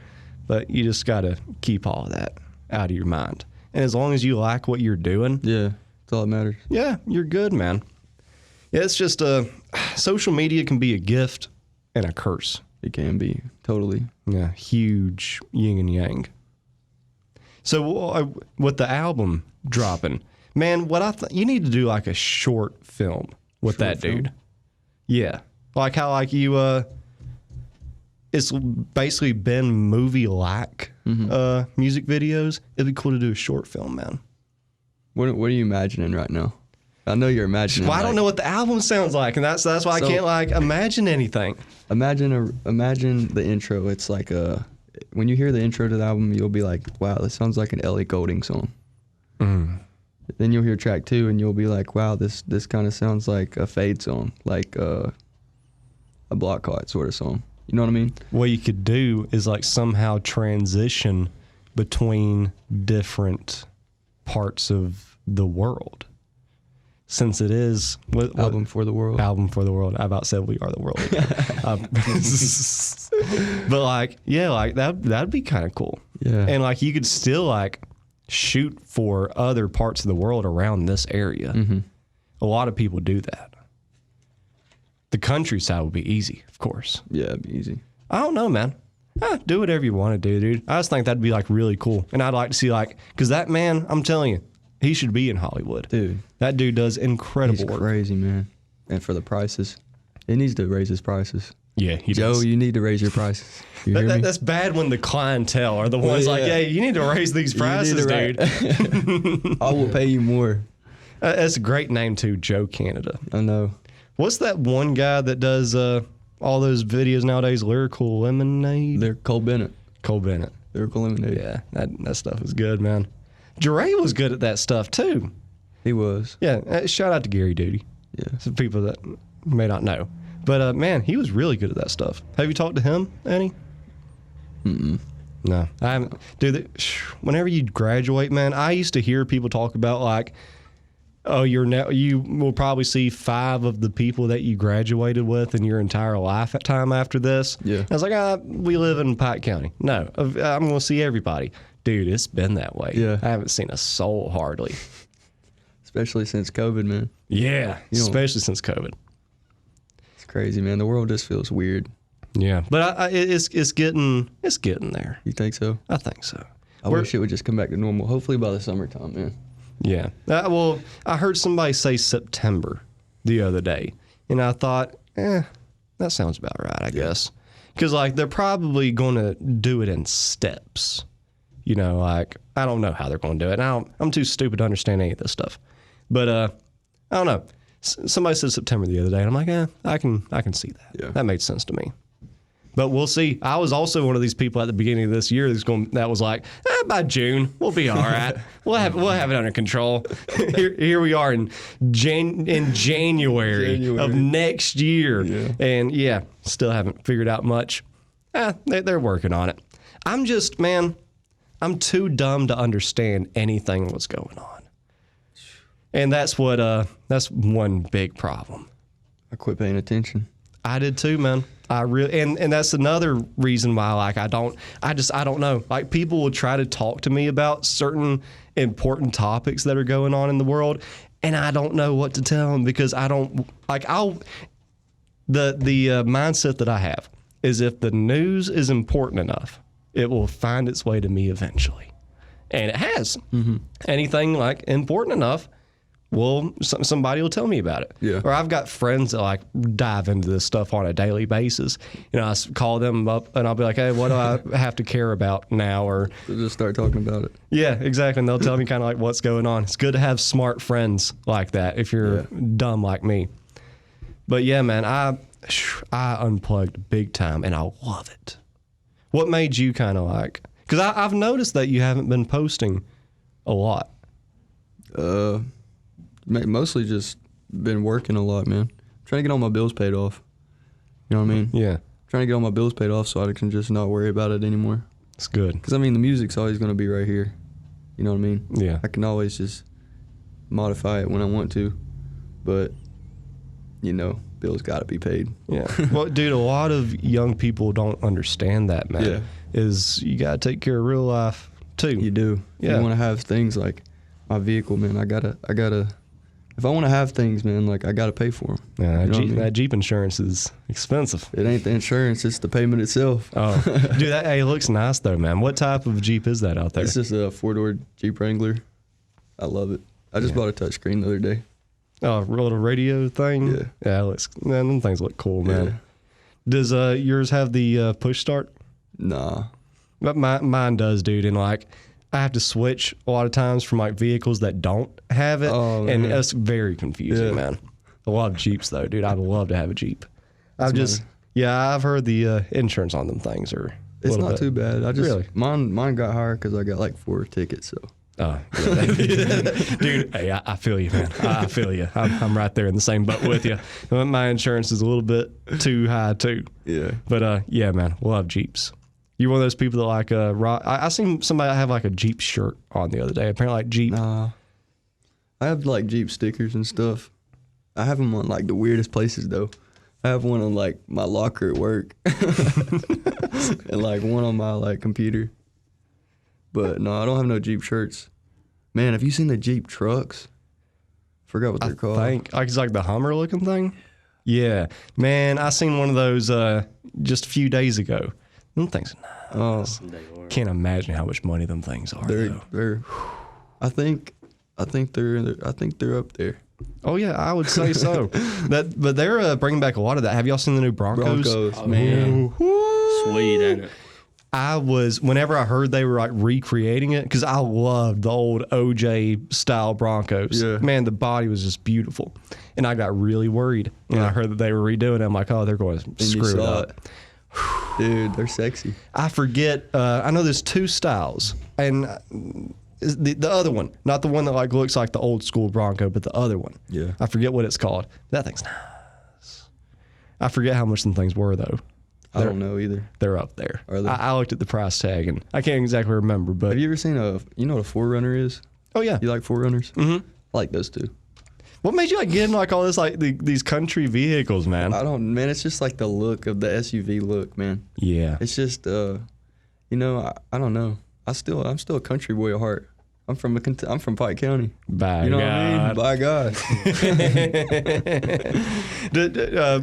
But you just got to keep all of that out of your mind. And as long as you like what you're doing, Yeah, that's all that matters. yeah, you're good, man. Yeah, it's just social media can be a gift and a curse. It can be totally. Yeah, huge yin and yang. So with the album dropping, man, you need to do like a short film with that film? dude. Yeah, like how like you it's basically been movie-like music videos. It'd be cool to do a short film, man. What are you imagining right now? I know you're imagining. Well, I don't know what the album sounds like, and that's why I can't like imagine anything. Imagine the intro. It's like when you hear the intro to the album, you'll be like, "Wow, this sounds like an Ellie Goulding song." Then you'll hear track 2, and you'll be like, "Wow, this kind of sounds like a Fade song, like a Block Clot sort of song." You know what I mean? What you could do is like somehow transition between different parts of the world. since it is Album for the world. Album for the world. I about said we are the world. But like, yeah, like that'd be kind of cool. Yeah. And like you could still like shoot for other parts of the world around this area. Mm-hmm. A lot of people do that. The countryside would be easy, of course. Yeah, it'd be easy. I don't know, man. Do whatever you want to do, dude. I just think that'd be like really cool. And I'd like to see like, because that man, I'm telling you, he should be in Hollywood. Dude. That dude does incredible work. Crazy, man. And for the prices, he needs to raise his prices. Yeah, he Joe, does. you need to raise your prices. You hear me? That's bad when the clientele are the ones like, yeah. yeah, you need to raise these prices, dude. I will pay you more. That's a great name too, Joe Canada. I know. What's that one guy that does all those videos nowadays? Lyrical Lemonade? They're Cole Bennett. Cole Bennett. Lyrical Lemonade. Yeah, that stuff is good, man. Dre was good at that stuff too. He was. Yeah, shout out to Gary Duty. Yeah. Some people that may not know. But man, he was really good at that stuff. Have you talked to him, Annie? No, I haven't. Dude, whenever you graduate, man, I used to hear people talk about like, oh, you will probably see 5 of the people that you graduated with in your entire lifetime after this. Yeah. I was like, we live in Pike County. No, I'm going to see everybody. Dude, it's been that way. Yeah. I haven't seen a soul hardly. Especially since COVID, man. Yeah, especially since COVID. It's crazy, man. The world just feels weird. Yeah, but it's getting there. You think so? I think so. I wish it would just come back to normal. Hopefully by the summertime, man. Yeah. Well, I heard somebody say September the other day, and I thought, that sounds about right, I guess. Because, like, they're probably going to do it in steps. You know, like, I don't know how they're going to do it. I'm too stupid to understand any of this stuff. But, I don't know. Somebody said September the other day, and I'm like, I can see that. Yeah. That made sense to me. But we'll see. I was also one of these people at the beginning of this year that was like, by June, we'll be all right. We'll have it under control. Here we are in January of next year. Yeah. And yeah, still haven't figured out much. They're working on it. I'm too dumb to understand anything that's going on. And that's one big problem. I quit paying attention. I did too, man. I really, and that's another reason why, like, I don't know. Like, people will try to talk to me about certain important topics that are going on in the world, and I don't know what to tell them because I don't, like, the mindset that I have is if the news is important enough, it will find its way to me eventually. And it has. Mm-hmm. Anything, like, important enough, well, somebody will tell me about it. Yeah. Or I've got friends that like dive into this stuff on a daily basis. You know, I call them up and I'll be like, hey, what do I have to care about now? Or So just start talking about it. Yeah, exactly. And they'll tell me kind of like what's going on. It's good to have smart friends like that if you're dumb like me. But yeah, man, I unplugged big time and I love it. What made you kind of like, because I've noticed that you haven't been posting a lot. Mostly just been working a lot, man. Trying to get all my bills paid off. You know what I mean? Yeah. Trying to get all my bills paid off so I can just not worry about it anymore. It's good. Because, I mean, the music's always going to be right here. You know what I mean? Yeah. I can always just modify it when I want to. But, you know, bills got to be paid. Yeah. Well, dude, a lot of young people don't understand that, man. Yeah. Is you got to take care of real life, too. You do. Yeah. You want to have things like my vehicle, man. I gotta. If I want to have things, man, like I gotta pay for them. Yeah, you know what I mean? that Jeep insurance is expensive. It ain't the insurance; it's the payment itself. Oh, dude, it looks nice though, man. What type of Jeep is that out there? It's just a 4-door Jeep Wrangler. I love it. I just bought a touchscreen the other day. Oh, a little radio thing. Yeah, yeah. Man, them things look cool, man. Yeah. Does yours have the push start? Nah. But mine does, dude. And like, I have to switch a lot of times from like vehicles that don't have it, and it's very confusing, man. I love Jeeps though, dude. I'd love to have a Jeep. I've heard the insurance on them things are. It's not too bad. Really? Mine got higher because I got like 4 tickets. So. Oh, yeah. Dude, hey, I feel you, man. I feel you. I'm right there in the same boat with you. My insurance is a little bit too high too. Yeah. But yeah, man, love Jeeps. You one of those people that like rock? I seen somebody have like a Jeep shirt on the other day. Apparently, like Jeep. Nah. I have like Jeep stickers and stuff. I have them on like the weirdest places though. I have one on like my locker at work, and like one on my like computer. But no, I don't have no Jeep shirts. Man, have you seen the Jeep trucks? Forgot what they're called. I think it's like the Hummer looking thing. Yeah, man, I seen one of those just a few days ago. Them things, Oh, can't imagine how much money them things are. they're. I think they're up there. Oh yeah, I would say so. But they're bringing back a lot of that. Have y'all seen the new Broncos? Broncos, man. Sweet, ain't it? Whenever I heard they were like recreating it, because I loved the old OJ style Broncos. Yeah. Man, the body was just beautiful. And I got really worried when I heard that they were redoing it. I'm like, oh, they're going to screw it up. Dude, they're sexy. I forget, I know there's two styles. And the other one, not the one that like looks like the old school Bronco, but the other one. Yeah. I forget what it's called. That thing's nice. I forget how much them things were though. I don't know either. They're up there. Are they? I looked at the price tag and I can't exactly remember, but Have you ever seen you know what a 4Runner is? oh yeah. You like 4Runners? Mm-hmm. I like those too. What made you like get into like all this like these country vehicles, man? Man, it's just like the look of the SUV look, man. Yeah. It's just, I don't know. I'm still a country boy at heart. I'm from Pike County. By You know God. what I mean? By God.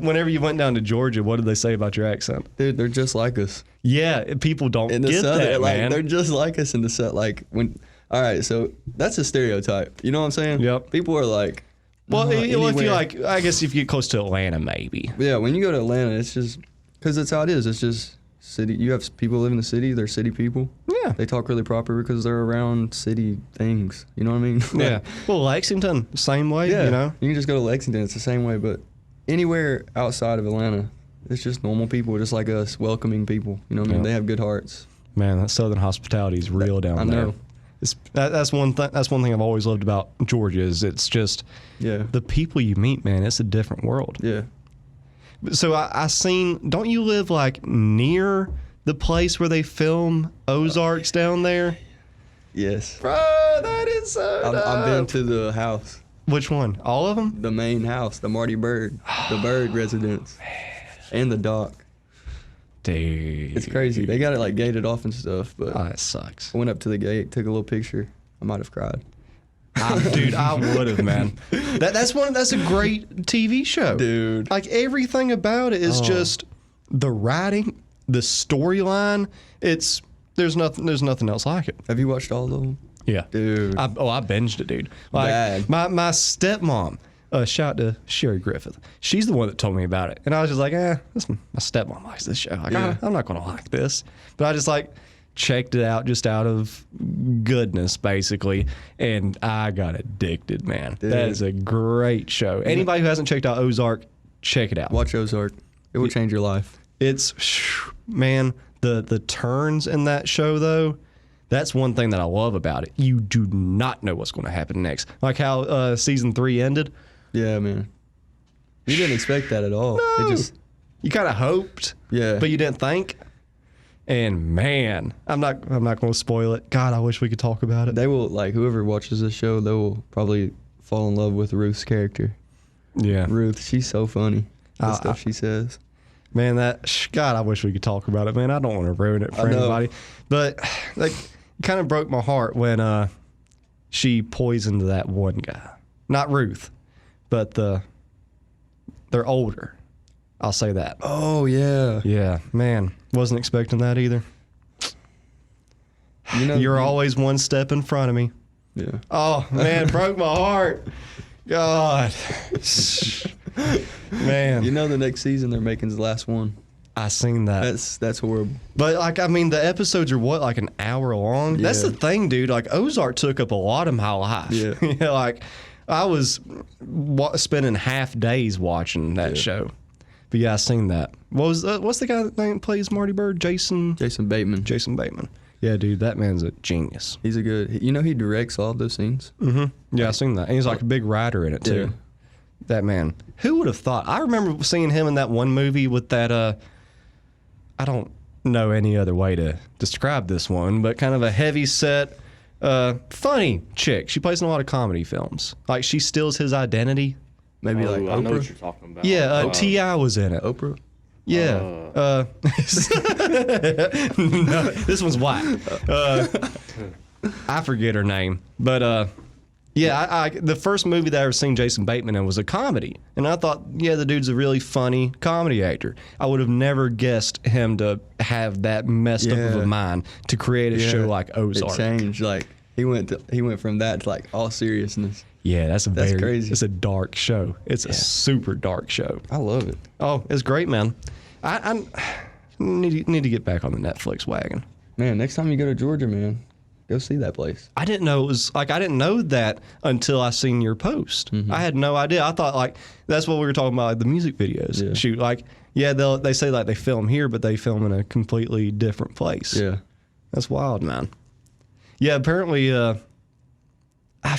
Whenever you went down to Georgia, what did they say about your accent? Dude, they're just like us. Yeah, people don't In the get Southern, that, like, man. they're just like us in the South. Like, all right, so that's a stereotype. You know what I'm saying? Yep. People are like, Well, if you anywhere. like, I guess if you get close to Atlanta, maybe. Yeah, when you go to Atlanta, it's just, because that's how it is. It's just city. You have people live in the city. They're city people. Yeah. They talk really proper because they're around city things. You know what I mean? Yeah. Well, Lexington, same way, Yeah. you know? You can just go to Lexington. It's the same way. But anywhere outside of Atlanta, it's just normal people, just like us, welcoming people. You know what I mean? Yeah. They have good hearts. Man, that Southern hospitality is real down I there. know. That's one thing I've always loved about Georgia is it's just Yeah. the people you meet, man. It's a different world. Yeah. So I seen. Don't you live like near the place where they film Ozarks down there? Yes. Bro, that is so. I've been to the house, Which one? All of them? the main house, the Marty Bird, the Bird residence, and the dock. Dude, It's crazy. They got it like gated off and stuff, but Oh, that sucks. I went up to the gate, took a little picture. I might have cried. Dude, I would have, man. That's a great TV show, Dude. Like everything about it is just the writing, the storyline. There's nothing else like it. Have you watched all of them? Yeah, Dude. I binged it, dude. Like Bad. my stepmom. Shout out to Sherry Griffith. She's the one that told me about it, and I was just like, my stepmom likes this show. Like, Yeah. I'm not gonna like this, but I just like checked it out just out of goodness, basically, and I got addicted, man. Dude. That is a great show. Anybody who hasn't checked out Ozark, check it out. Watch Ozark. It will change your life. It's man, the turns in that show though. That's one thing that I love about it. You do not know what's going to happen next. Like how season 3 ended. Yeah, man. You didn't expect that at all. No. It just, You kind of hoped, yeah. but you didn't think. And man, I'm not going to spoil it. God, I wish we could talk about it. They will, like, whoever watches this show, they will probably fall in love with Ruth's character. Yeah, Ruth, she's so funny. The I- stuff she says. man, God, I wish we could talk about it, man. I don't want to ruin it for I know. anybody, but like, it kind of broke my heart when she poisoned that one guy. Not Ruth, but they're older. I'll say that. Oh, yeah. Yeah, man, wasn't expecting that either. You know, You're always one step in front of me. Yeah. Oh man, broke my heart. God, man. You know the next season they're making the last one. I seen that. That's horrible. But like, I mean, the episodes are what, like an hour long? That's Yeah. the thing, dude. Like Ozark took up a lot of my life. Yeah. You know, like I was spending half days watching that show. But yeah, I seen that. What's the guy that name plays Marty Bird? Jason Bateman. Bateman. Yeah, dude, that man's a genius. He's a good. You know he directs all those scenes. Mm-hmm. Yeah, I seen that. And he's like a big writer in it too. Yeah. That man. Who would have thought? I remember seeing him in that one movie with that. I don't know any other way to describe this one, but kind of a heavy set Funny chick. She plays in a lot of comedy films. Like she steals his identity. Maybe Oh, like I know what Oprah. you're talking about. Yeah, T.I. was in it. Oprah. Yeah. No, this one's white. I forget her name. But yeah, I the first movie that I ever seen Jason Bateman in was a comedy. And I thought, yeah, the dude's a really funny comedy actor. I would have never guessed him to have that messed up of a mind to create a show like Ozark. It changed. Like he went from that to like all seriousness. Yeah, that's crazy. It's a dark show. It's a super dark show. I love it. Oh, it's great, man. I need to get back on the Netflix wagon. Man, next time you go to Georgia, man, go see that place. I didn't know it was like I didn't know that until I seen your post. I had no idea. I thought like that's what we were talking about, like the music videos. Yeah. Shoot, like they say like they film here, but they film in a completely different place. Yeah. That's wild, man. Yeah, apparently I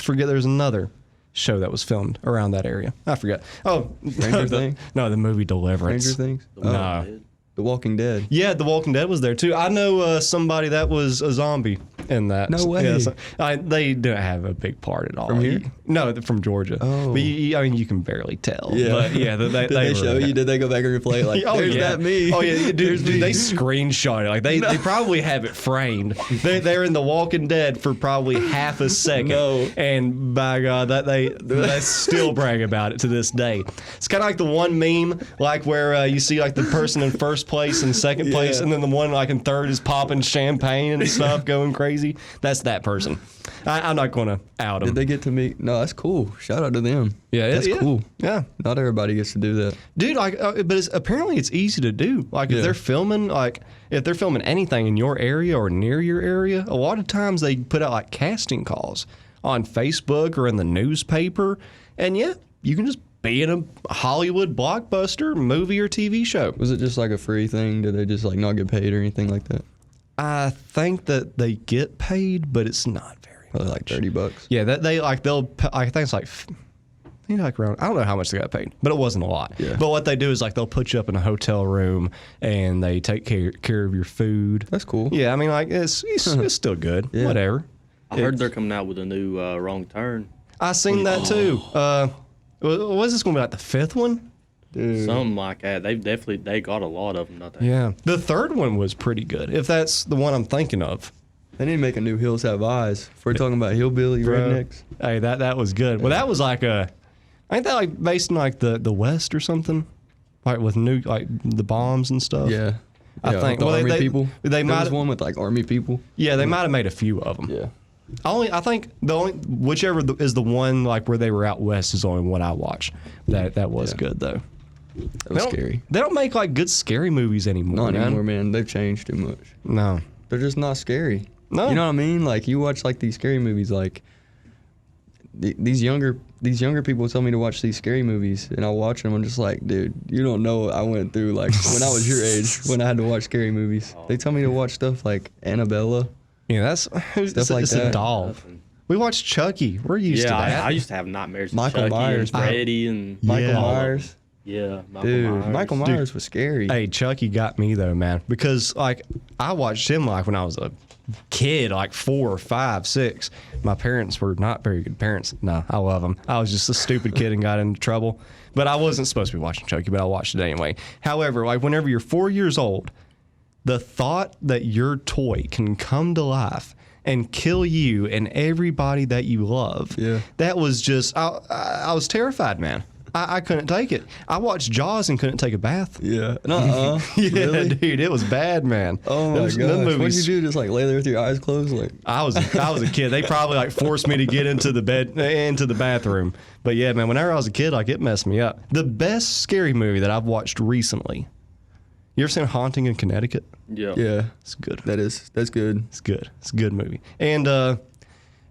forget there's another show that was filmed around that area. I forget. Oh, Stranger Things? No, the movie Deliverance. Stranger Things? No. The Walking Dead. Yeah, The Walking Dead was there too. I know somebody that was a zombie in that. No way. Yeah, so, they didn't have a big part at all. From here? No, they're from Georgia. Oh. But I mean, you can barely tell. Yeah. But yeah, Did they were show in you? it. Did they go back and replay it? Like, there's that me. Oh yeah, dude, me. they screenshot it. Like they probably have it framed. They're in The Walking Dead for probably half a second. No. And by God, they still brag about it to this day. It's kind of like the one meme, like where you see like the person in first place and second place, and then the one like in third is popping champagne and stuff, going crazy. That's that person. I'm not going to out them. Did they get to meet? No, that's cool. Shout out to them. Yeah, that's cool. Yeah. Not everybody gets to do that. Dude, like, but apparently it's easy to do. Like, if they're filming, anything in your area or near your area, a lot of times they put out like casting calls on Facebook or in the newspaper, and yeah, you can just be in a Hollywood blockbuster movie or TV show. Was it just like a free thing? Did they just like not get paid or anything like that? I think that they get paid, but it's not very Probably like $30. Yeah, that they like they'll. I think it's like. Like around, I don't know how much they got paid, but it wasn't a lot. Yeah. But what they do is like they'll put you up in a hotel room and they take care of your food. That's cool. Yeah, I mean like it's still good. Yeah. Whatever. I heard they're coming out with a new Wrong Turn. I seen that too. Was this going to be like the fifth one? Dude. Something like that. They got a lot of them, don't they? Yeah. The third one was pretty good. If that's the one I'm thinking of. They need to make a new Hills Have Eyes. If we're talking about hillbilly rednecks. Hey, that was good. Well, that was like ain't that like based in like the West or something? Like with like the bombs and stuff. Yeah. I Yeah, think the army people. They There might was one with like army people. Yeah, they might have made a few of them. Yeah. I think whichever is the one like where they were out west is the only one I watched. That was good though. That was scary. They don't make like good scary movies anymore. Not anymore, man. They've changed too much. No. They're just not scary. No. You know what I mean? Like you watch like these scary movies, like these younger people tell me to watch these scary movies, and I watch them. I'm just like, dude, you don't know what I went through. Like when I was your age, when I had to watch scary movies, they tell me to watch stuff like Annabella. Yeah, that's Stuff like it's that. a doll. Nothing. We watched Chucky. We're used to that. I used to have nightmares. Michael of Chucky Myers, and Freddy, and Michael Yeah. Myers. Yeah, Michael Dude, Myers. Michael Myers was scary. Hey, Chucky got me though, man, because like I watched him like when I was a kid, like 4 or 5, 6. My parents were not very good parents. No, I love them. I was just a stupid kid and got into trouble. But I wasn't supposed to be watching Chucky, but I watched it anyway. However, like whenever you're 4 years old, the thought that your toy can come to life and kill you and everybody that you love, that was just, I was terrified, man. I couldn't take it. I watched Jaws and couldn't take a bath. Yeah. Yeah, Really? dude, it was bad, man. Oh my Those gosh. What did movies- you do? Just like lay there with your eyes closed? Like I was a kid. They probably like forced me to get into the bathroom. But yeah, man, whenever I was a kid, like it messed me up. The best scary movie that I've watched recently. You ever seen Haunting in Connecticut? Yeah. yeah. It's good. That's good. It's good. It's a good movie. And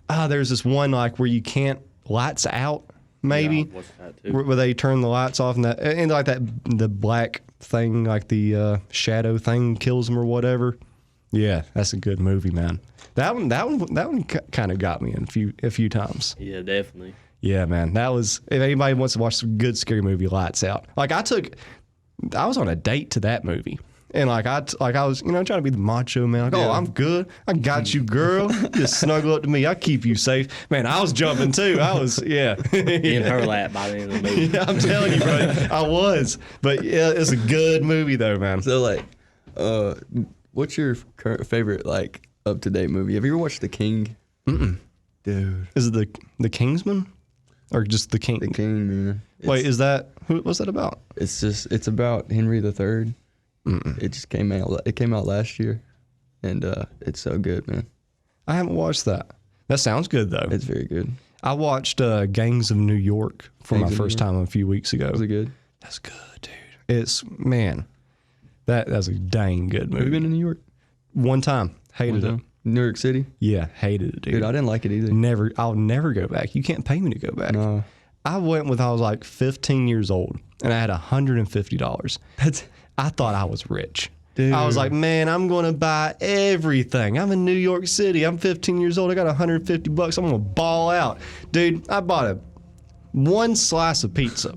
there's this one like where you can't lights out. Maybe Yeah, I watched that too. where they turn the lights off and like the black thing, like the shadow thing kills them or whatever. Yeah, that's a good movie, man. That one kind of got me a few times. Yeah, definitely. Yeah, man. That was, if anybody wants to watch some good scary movie, Lights Out. Like I was on a date to that movie. And like I was, trying to be the macho man. Like, oh, I'm good. I got you, girl. Just snuggle up to me. I keep you safe. Man, I was jumping too. I was, In her lap by the end of the movie. Yeah, I'm telling you, bro. I was. But yeah, it's a good movie though, man. So like, what's your favorite like up to date movie? Have you ever watched The King? Dude, Is it the Kingsman, or just the King? The King, man. Wait, what's that about? It's about Henry III. It just came out. It came out last year, and it's so good, man. I haven't watched that. That sounds good though. It's very good. I watched Gangs of New York for my Gangs of first New York? time a few weeks ago. Was it good? That's good, dude. It's that's a dang good movie. Have you been to New York? One time, hated it. New York City? Yeah, hated it, dude. Dude, I didn't like it either. I'll never go back. You can't pay me to go back. No. I went when I was like 15 years old, and I had $150. I thought I was rich. Dude. I was like, man, I'm going to buy everything. I'm in New York City. I'm 15 years old. I got $150. I'm going to ball out. Dude, I bought one slice of pizza.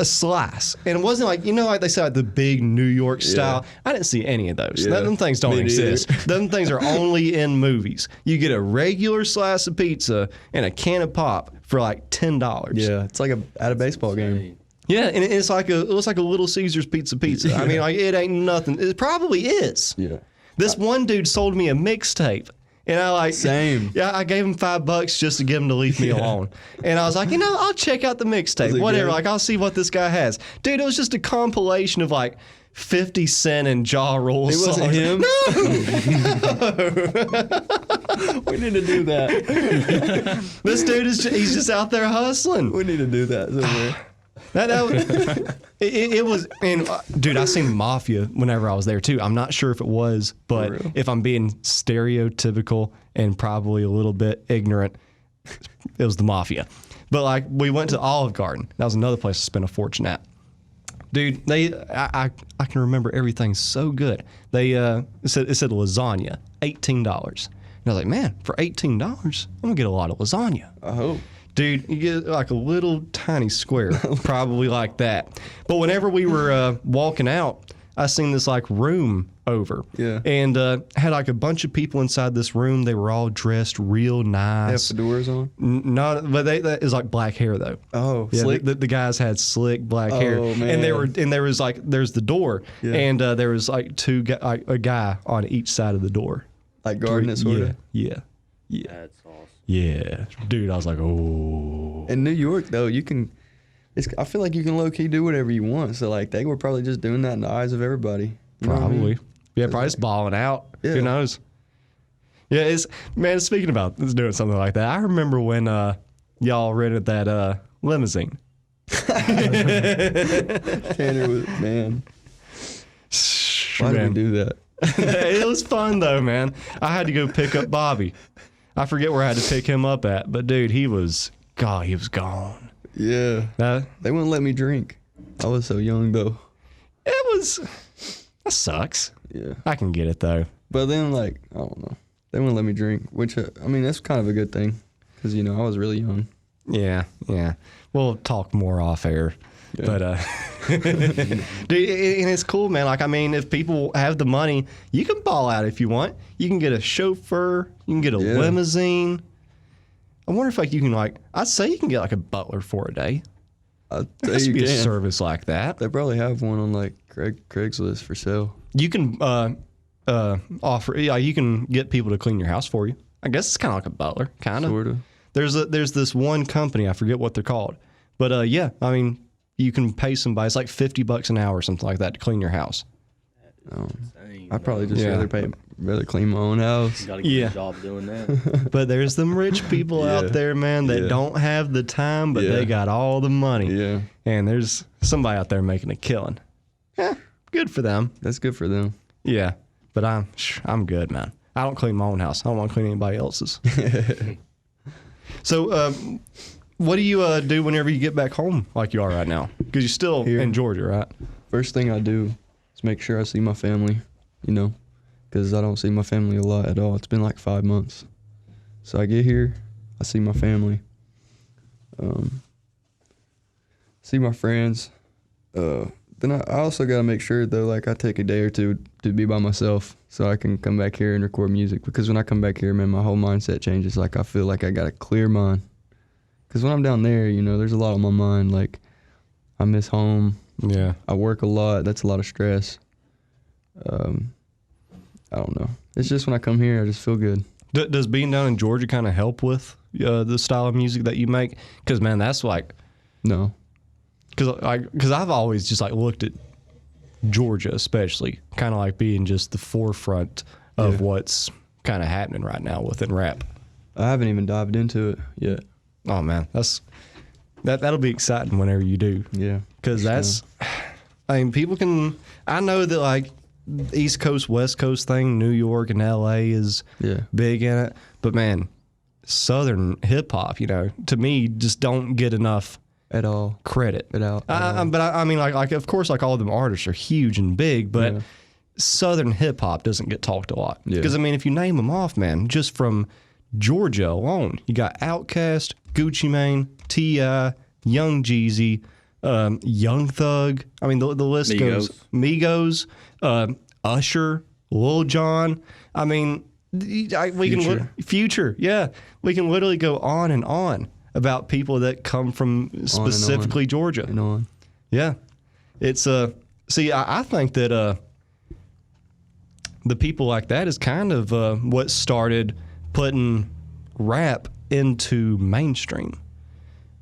A slice. And it wasn't like, like they said, like the big New York style. I didn't see any of those. Yeah. Them things don't Me neither. exist. Them things are only in movies. You get a regular slice of pizza and a can of pop for like $10. Yeah, it's like at a baseball game. Yeah, and it looks like a Little Caesars pizza. I mean, like it ain't nothing. It probably is. Yeah. This one dude sold me a mixtape. And I like Same. Yeah, I gave him $5 just to get him to leave me alone. And I was like, I'll check out the mixtape. Whatever. good? Like I'll see what this guy has. Dude, it was just a compilation of like 50 Cent and Ja Rule It songs. wasn't him? No. We need to do that. This dude he's just out there hustling. We need to do that somewhere. It was, and dude, I seen Mafia whenever I was there too. I'm not sure if it was, but real? if I'm being stereotypical and probably a little bit ignorant, it was the Mafia. But like, we went to Olive Garden. That was another place to spend a fortune at. Dude, I can remember everything so good. They it said lasagna, $18, and I was like, man, for $18, I'm gonna get a lot of lasagna. I hope. Dude, you get like a little tiny square, probably like that. But whenever we were walking out, I seen this like room over. Yeah. And had like a bunch of people inside this room. They were all dressed real They have nice. fedoras on? But that is like black hair though. Oh, Yeah, slick. the guys had slick black hair, Oh, and there was like there's the door, Yeah. and there was like a guy on each side of the door. Like guarding it, sort of. Yeah. That's awesome. Yeah, dude, I was like, oh. In New York, though, I feel like you can low key do whatever you want. So like, they were probably just doing that in the eyes of everybody. You know what I Probably. mean? Yeah, probably just balling out. Yeah. Who knows? Yeah, man, speaking about doing something like that, I remember when y'all rented that limousine. Tanner was, man. Why did we do that? It was fun though, man. I had to go pick up Bobby. I forget where I had to pick him up at, but dude, he was gone. Yeah. That They wouldn't let me drink. I was so young, though. that sucks. Yeah. I can get it though. But then, like, I don't know. They wouldn't let me drink, which, I mean, that's kind of a good thing. Because, I was really young. Yeah. We'll talk more off air. Yeah. But dude, and it's cool, man. Like, I mean, if people have the money, you can ball out if you want. You can get a chauffeur, you can get a Yeah. limousine. I wonder if like you can I'd say you can get like a butler for a day. I'll There tell has to you be a can. service like that. They probably have one on, like, Craigslist for sale. You can offer, you can get people to clean your house for you. I guess it's kind of like a butler, kind of. Sort of. There's this one company, I forget what they're called, but yeah, I mean, you can pay somebody. It's like $50 an hour or something like that to clean your house. Insane, I'd probably bro. just Yeah. rather clean my own house. You got a good Yeah. job doing that. But there's them rich people Yeah. out there, man, that Yeah. don't have the time, but Yeah. they got all the money. Yeah. And there's somebody out there making a killing. Yeah, good for them. That's good for them. Yeah, but I'm good, man. I don't clean my own house. I don't want to clean anybody else's. So, what do you do whenever you get back home like you are right now? Because you're still Here. in Georgia, right? First thing I do is make sure I see my family, because I don't see my family a lot at all. It's been like 5 months. So I get here, I see my family, see my friends, Then I also got to make sure, though, like I take a day or two to be by myself so I can come back here and record music. Because when I come back here, man, my whole mindset changes. Like, I feel like I got a clear mind. Because when I'm down there, you know, there's a lot on my mind. Like, I miss home. Yeah. I work a lot. That's a lot of stress. I don't know. It's just when I come here, I just feel good. Does being down in Georgia kind of help with the style of music that you make? Because, man, that's like... No. Because I've always just like looked at Georgia, especially kind of like being just the forefront of what's kind of happening right now within rap. I haven't even dived into it yet. Oh man, that'll be exciting whenever you do. Yeah, because that's, I mean, people can. I know that like East Coast, West Coast thing, New York and LA is big in it, but man, Southern hip hop, you know, to me, just don't get enough. At all Credit. But I mean, like of course, like all of them artists are huge and big, but Southern hip hop doesn't get talked a lot. Because I mean, if you name them off, man, just from Georgia alone, you got Outkast, Gucci Mane, T.I., Young Jeezy, Young Thug. I mean, the list goes. Migos, Usher, Lil Jon. I mean, Future. Yeah, we can literally go on and on about people that come from specifically Georgia. And on. Yeah. It's see, I think that the people like that is kind of what started putting rap into mainstream.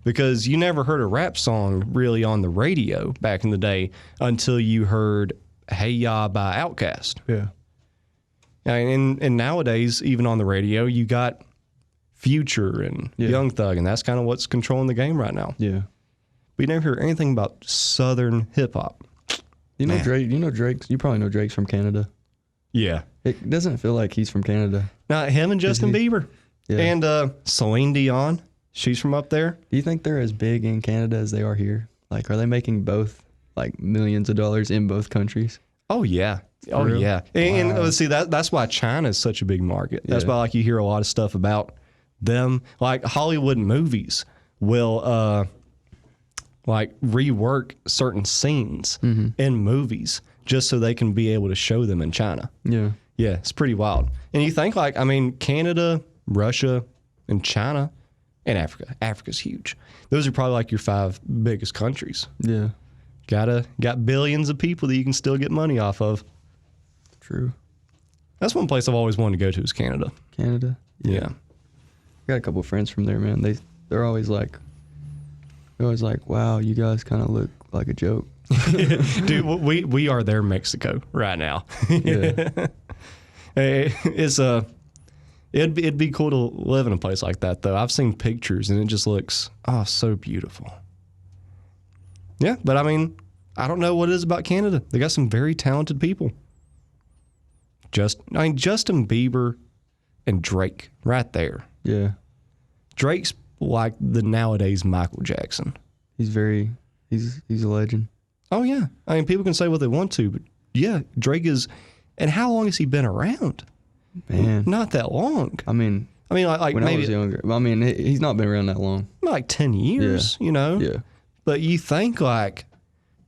Because you never heard a rap song really on the radio back in the day until you heard Hey Ya by Outkast. Yeah. And nowadays, even on the radio, you got Future and Young Thug, and that's kind of what's controlling the game right now. Yeah. We never hear anything about Southern hip hop. You know Drake? You know Drake's? You probably know Drake's from Canada. Yeah. It doesn't feel like he's from Canada. Now, him and Justin Bieber. Yeah. And Celine Dion. She's from up there. Do you think they're as big in Canada as they are here? Like, are they making both, like, millions of dollars in both countries? Oh, yeah. For real? Yeah. And see, that's why China is such a big market. That's why, like, you hear a lot of stuff about them. Like, Hollywood movies will, like, rework certain scenes in movies just so they can be able to show them in China. Yeah. Yeah, it's pretty wild. And you think, like, I mean, Canada, Russia, and China, and Africa. Africa's huge. Those are probably, like, your 5 biggest countries. Yeah. Got billions of people that you can still get money off of. True. That's one place I've always wanted to go to is Canada. Canada? Yeah. I got a couple of friends from there, man. They're always like, wow, you guys kind of look like a joke. Dude, we are their Mexico right now. Yeah. It's it'd be cool to live in a place like that though. I've seen pictures and it just looks so beautiful. Yeah, but I mean, I don't know what it is about Canada. They got some very talented people. Justin Bieber and Drake right there. Yeah. Drake's like the nowadays Michael Jackson. He's a legend. Oh yeah. I mean, people can say what they want to, but yeah, Drake is. And how long has he been around? Man, not that long. I mean, like when maybe I was younger. I mean, he's not been around that long. Like 10 years, you know. Yeah. But you think like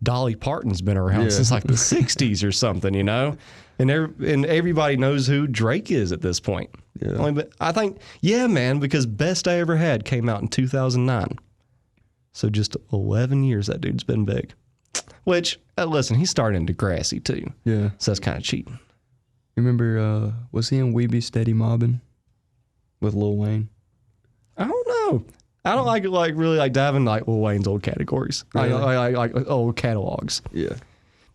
Dolly Parton's been around since like the 60s or something, you know? And everybody knows who Drake is at this point. Yeah. But I think, man, because Best I Ever Had came out in 2009. So just 11 years that dude's been big. Which, listen, he's starting Degrassi too. Yeah. So that's kind of cheating. You remember, was he in We Be Steady Mobbin' with Lil Wayne? I don't know. I don't really diving like Lil Wayne's old categories. Really? I like old catalogs. Yeah.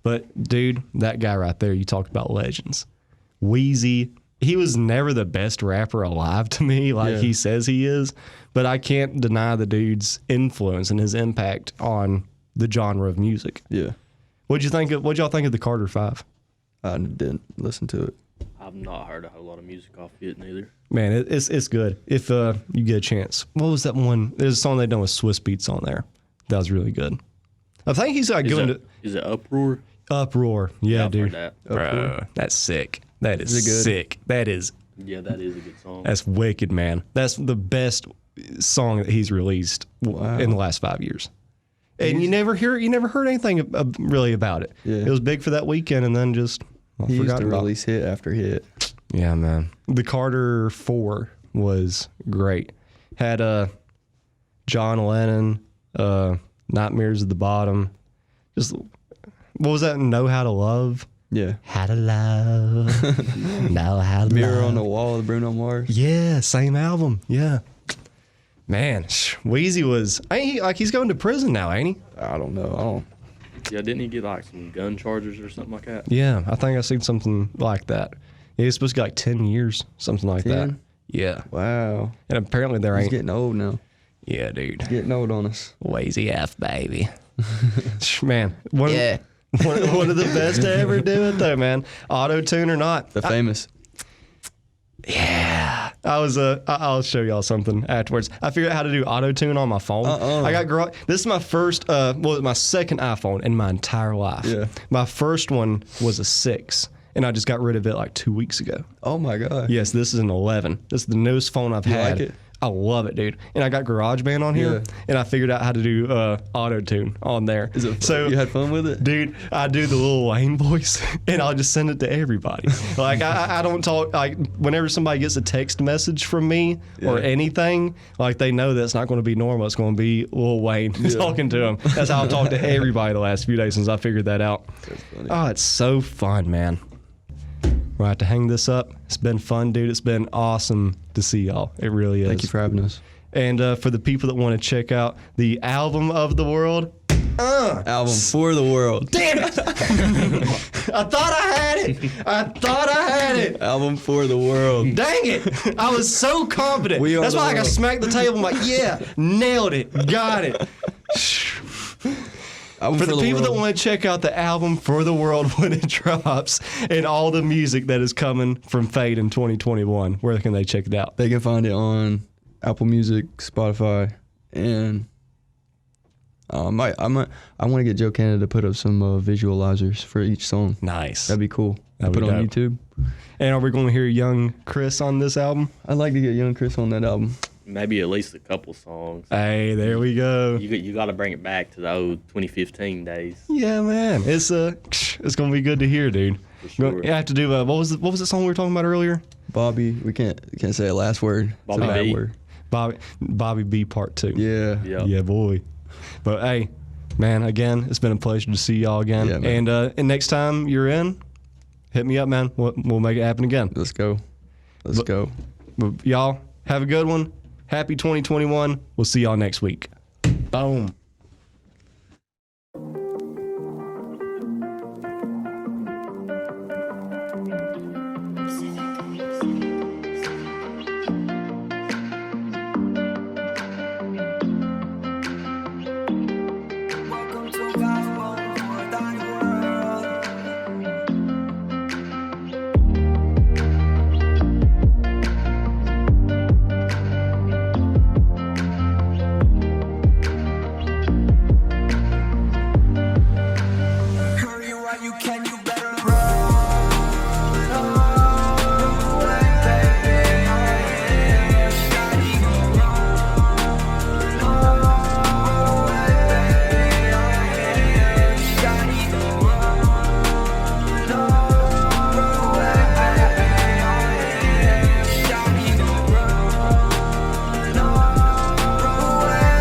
But dude, that guy right there, you talked about legends. Wheezy, he was never the best rapper alive to me, like he says he is. But I can't deny the dude's influence and his impact on the genre of music. Yeah. What'd y'all think of the Carter 5? I didn't listen to it. I've not heard a whole lot of music off it neither. Man, it's good if you get a chance. What was that one? There's a song they done with Swiss Beats on there. That was really good. I think he's like Is it Uproar? Uproar. Yeah, I've dude. heard that. Bro, that's sick. That is it good? sick. That is. Yeah, that is a good song. That's wicked, man. That's the best song that he's released in the last 5 years. And you never heard anything really about it. Yeah. It was big for that weekend, and then just He used forgot to about. release hit after hit. Yeah, man. The Carter 4 was great. Had John Lennon, Nightmares at the Bottom. Just what was that? Know How to Love. Yeah. How to love. Know how to Mirror love. on the Wall with Bruno Mars. Yeah, same album. Yeah. Man, Wheezy was. He's going to prison now, ain't he? I don't know. Yeah, didn't he get like some gun charges or something like that? Yeah, I think I seen something like that. Yeah, he's supposed to get like 10 years, something like that. 10? Yeah. Wow. And apparently there He's ain't. getting old now. Yeah, dude. Getting old on us. Wheezy F, baby. Man, one of the best to ever do it, though, man. Auto-tune or not. The famous. Yeah. I'll show y'all something afterwards. I figured out how to do auto-tune on my phone. I got this is my first, my second iPhone in my entire life. Yeah. My first one was a 6, and I just got rid of it like 2 weeks ago. Oh my God. Yes, this is an 11. This is the newest phone I've had. like it? I love it, dude. And I got GarageBand on here, Yeah. and I figured out how to do auto-tune on there. Is it so? You had fun with it? Dude, I do the Lil Wayne voice, and I'll just send it to everybody. Like, I don't talk, like, whenever somebody gets a text message from me or anything, like, they know that's not going to be normal. It's going to be Lil Wayne talking to them. That's how I've talked to everybody the last few days since I figured that out. That's funny. Oh, it's so fun, man. We'll have to hang this up. It's been fun, dude. It's been awesome to see y'all. It really is. Thank you for having us. And for the people that want to check out the album of the world, Album for the world. damn it! I thought I had it. Album for the world. Dang it! I was so confident. We are That's the why I world. smacked the table. I'm like, yeah, nailed it, got it. Album For the people that world. want to check out the album for the world when it drops and all the music that is coming from Fade in 2021, where can they check it out? They can find it on Apple Music, Spotify, and I want to get Joe Canada to put up some visualizers for each song. Nice. That'd be cool. That'd Put be on dope. YouTube. And are we going to hear young Chris on this album? I'd like to get Young Chris on that album. Maybe at least a couple songs. Hey, there we go. You got to bring it back to the old 2015 days. Yeah, man. It's gonna be good to hear, dude. For sure. You have to do what was the song we were talking about earlier? Bobby, we can't say a last word. It's Bobby a bad B. word. Bobby B Part 2. Yeah. Yeah. Yeah, boy. But hey, man, again, it's been a pleasure to see y'all again. Yeah, man. And next time you're in, hit me up, man. We'll make it happen again. Let's go. Let's go. But y'all have a good one. Happy 2021. We'll see y'all next week. Boom. Welcome to Gospel for Thy World. Hurry while you can, you better run away, baby. Shawty, run away, baby. Shawty, run away, baby. Shawty, run away.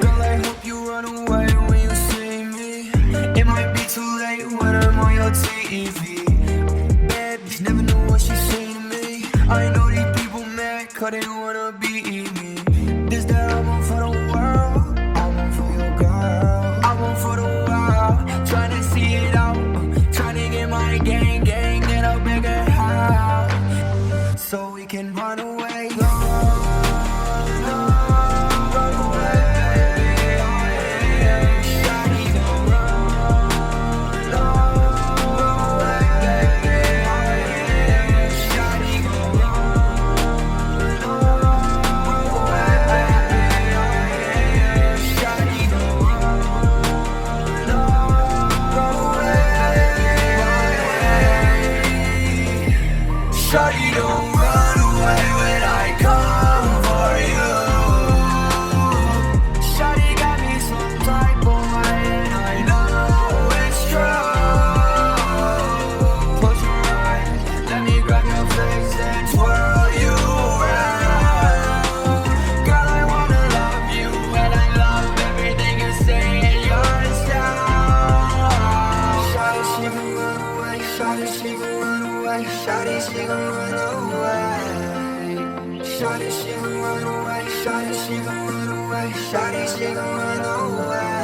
Girl, I hope you run away when you see me. It might be too late when I'm on your TV. Bad bitch never knew what she seen to me. I know these people mad 'cause they wanna be me. This the album for the world, album for your girl, album for the world. Tryna see it out, tryna get my gang get a bigger house, so we can run away. Run away, baby. Shawty, run away, she gon' run away. Shawty, she gon' run away. Shawty, she gon' run away. Shawty, she gon' run away.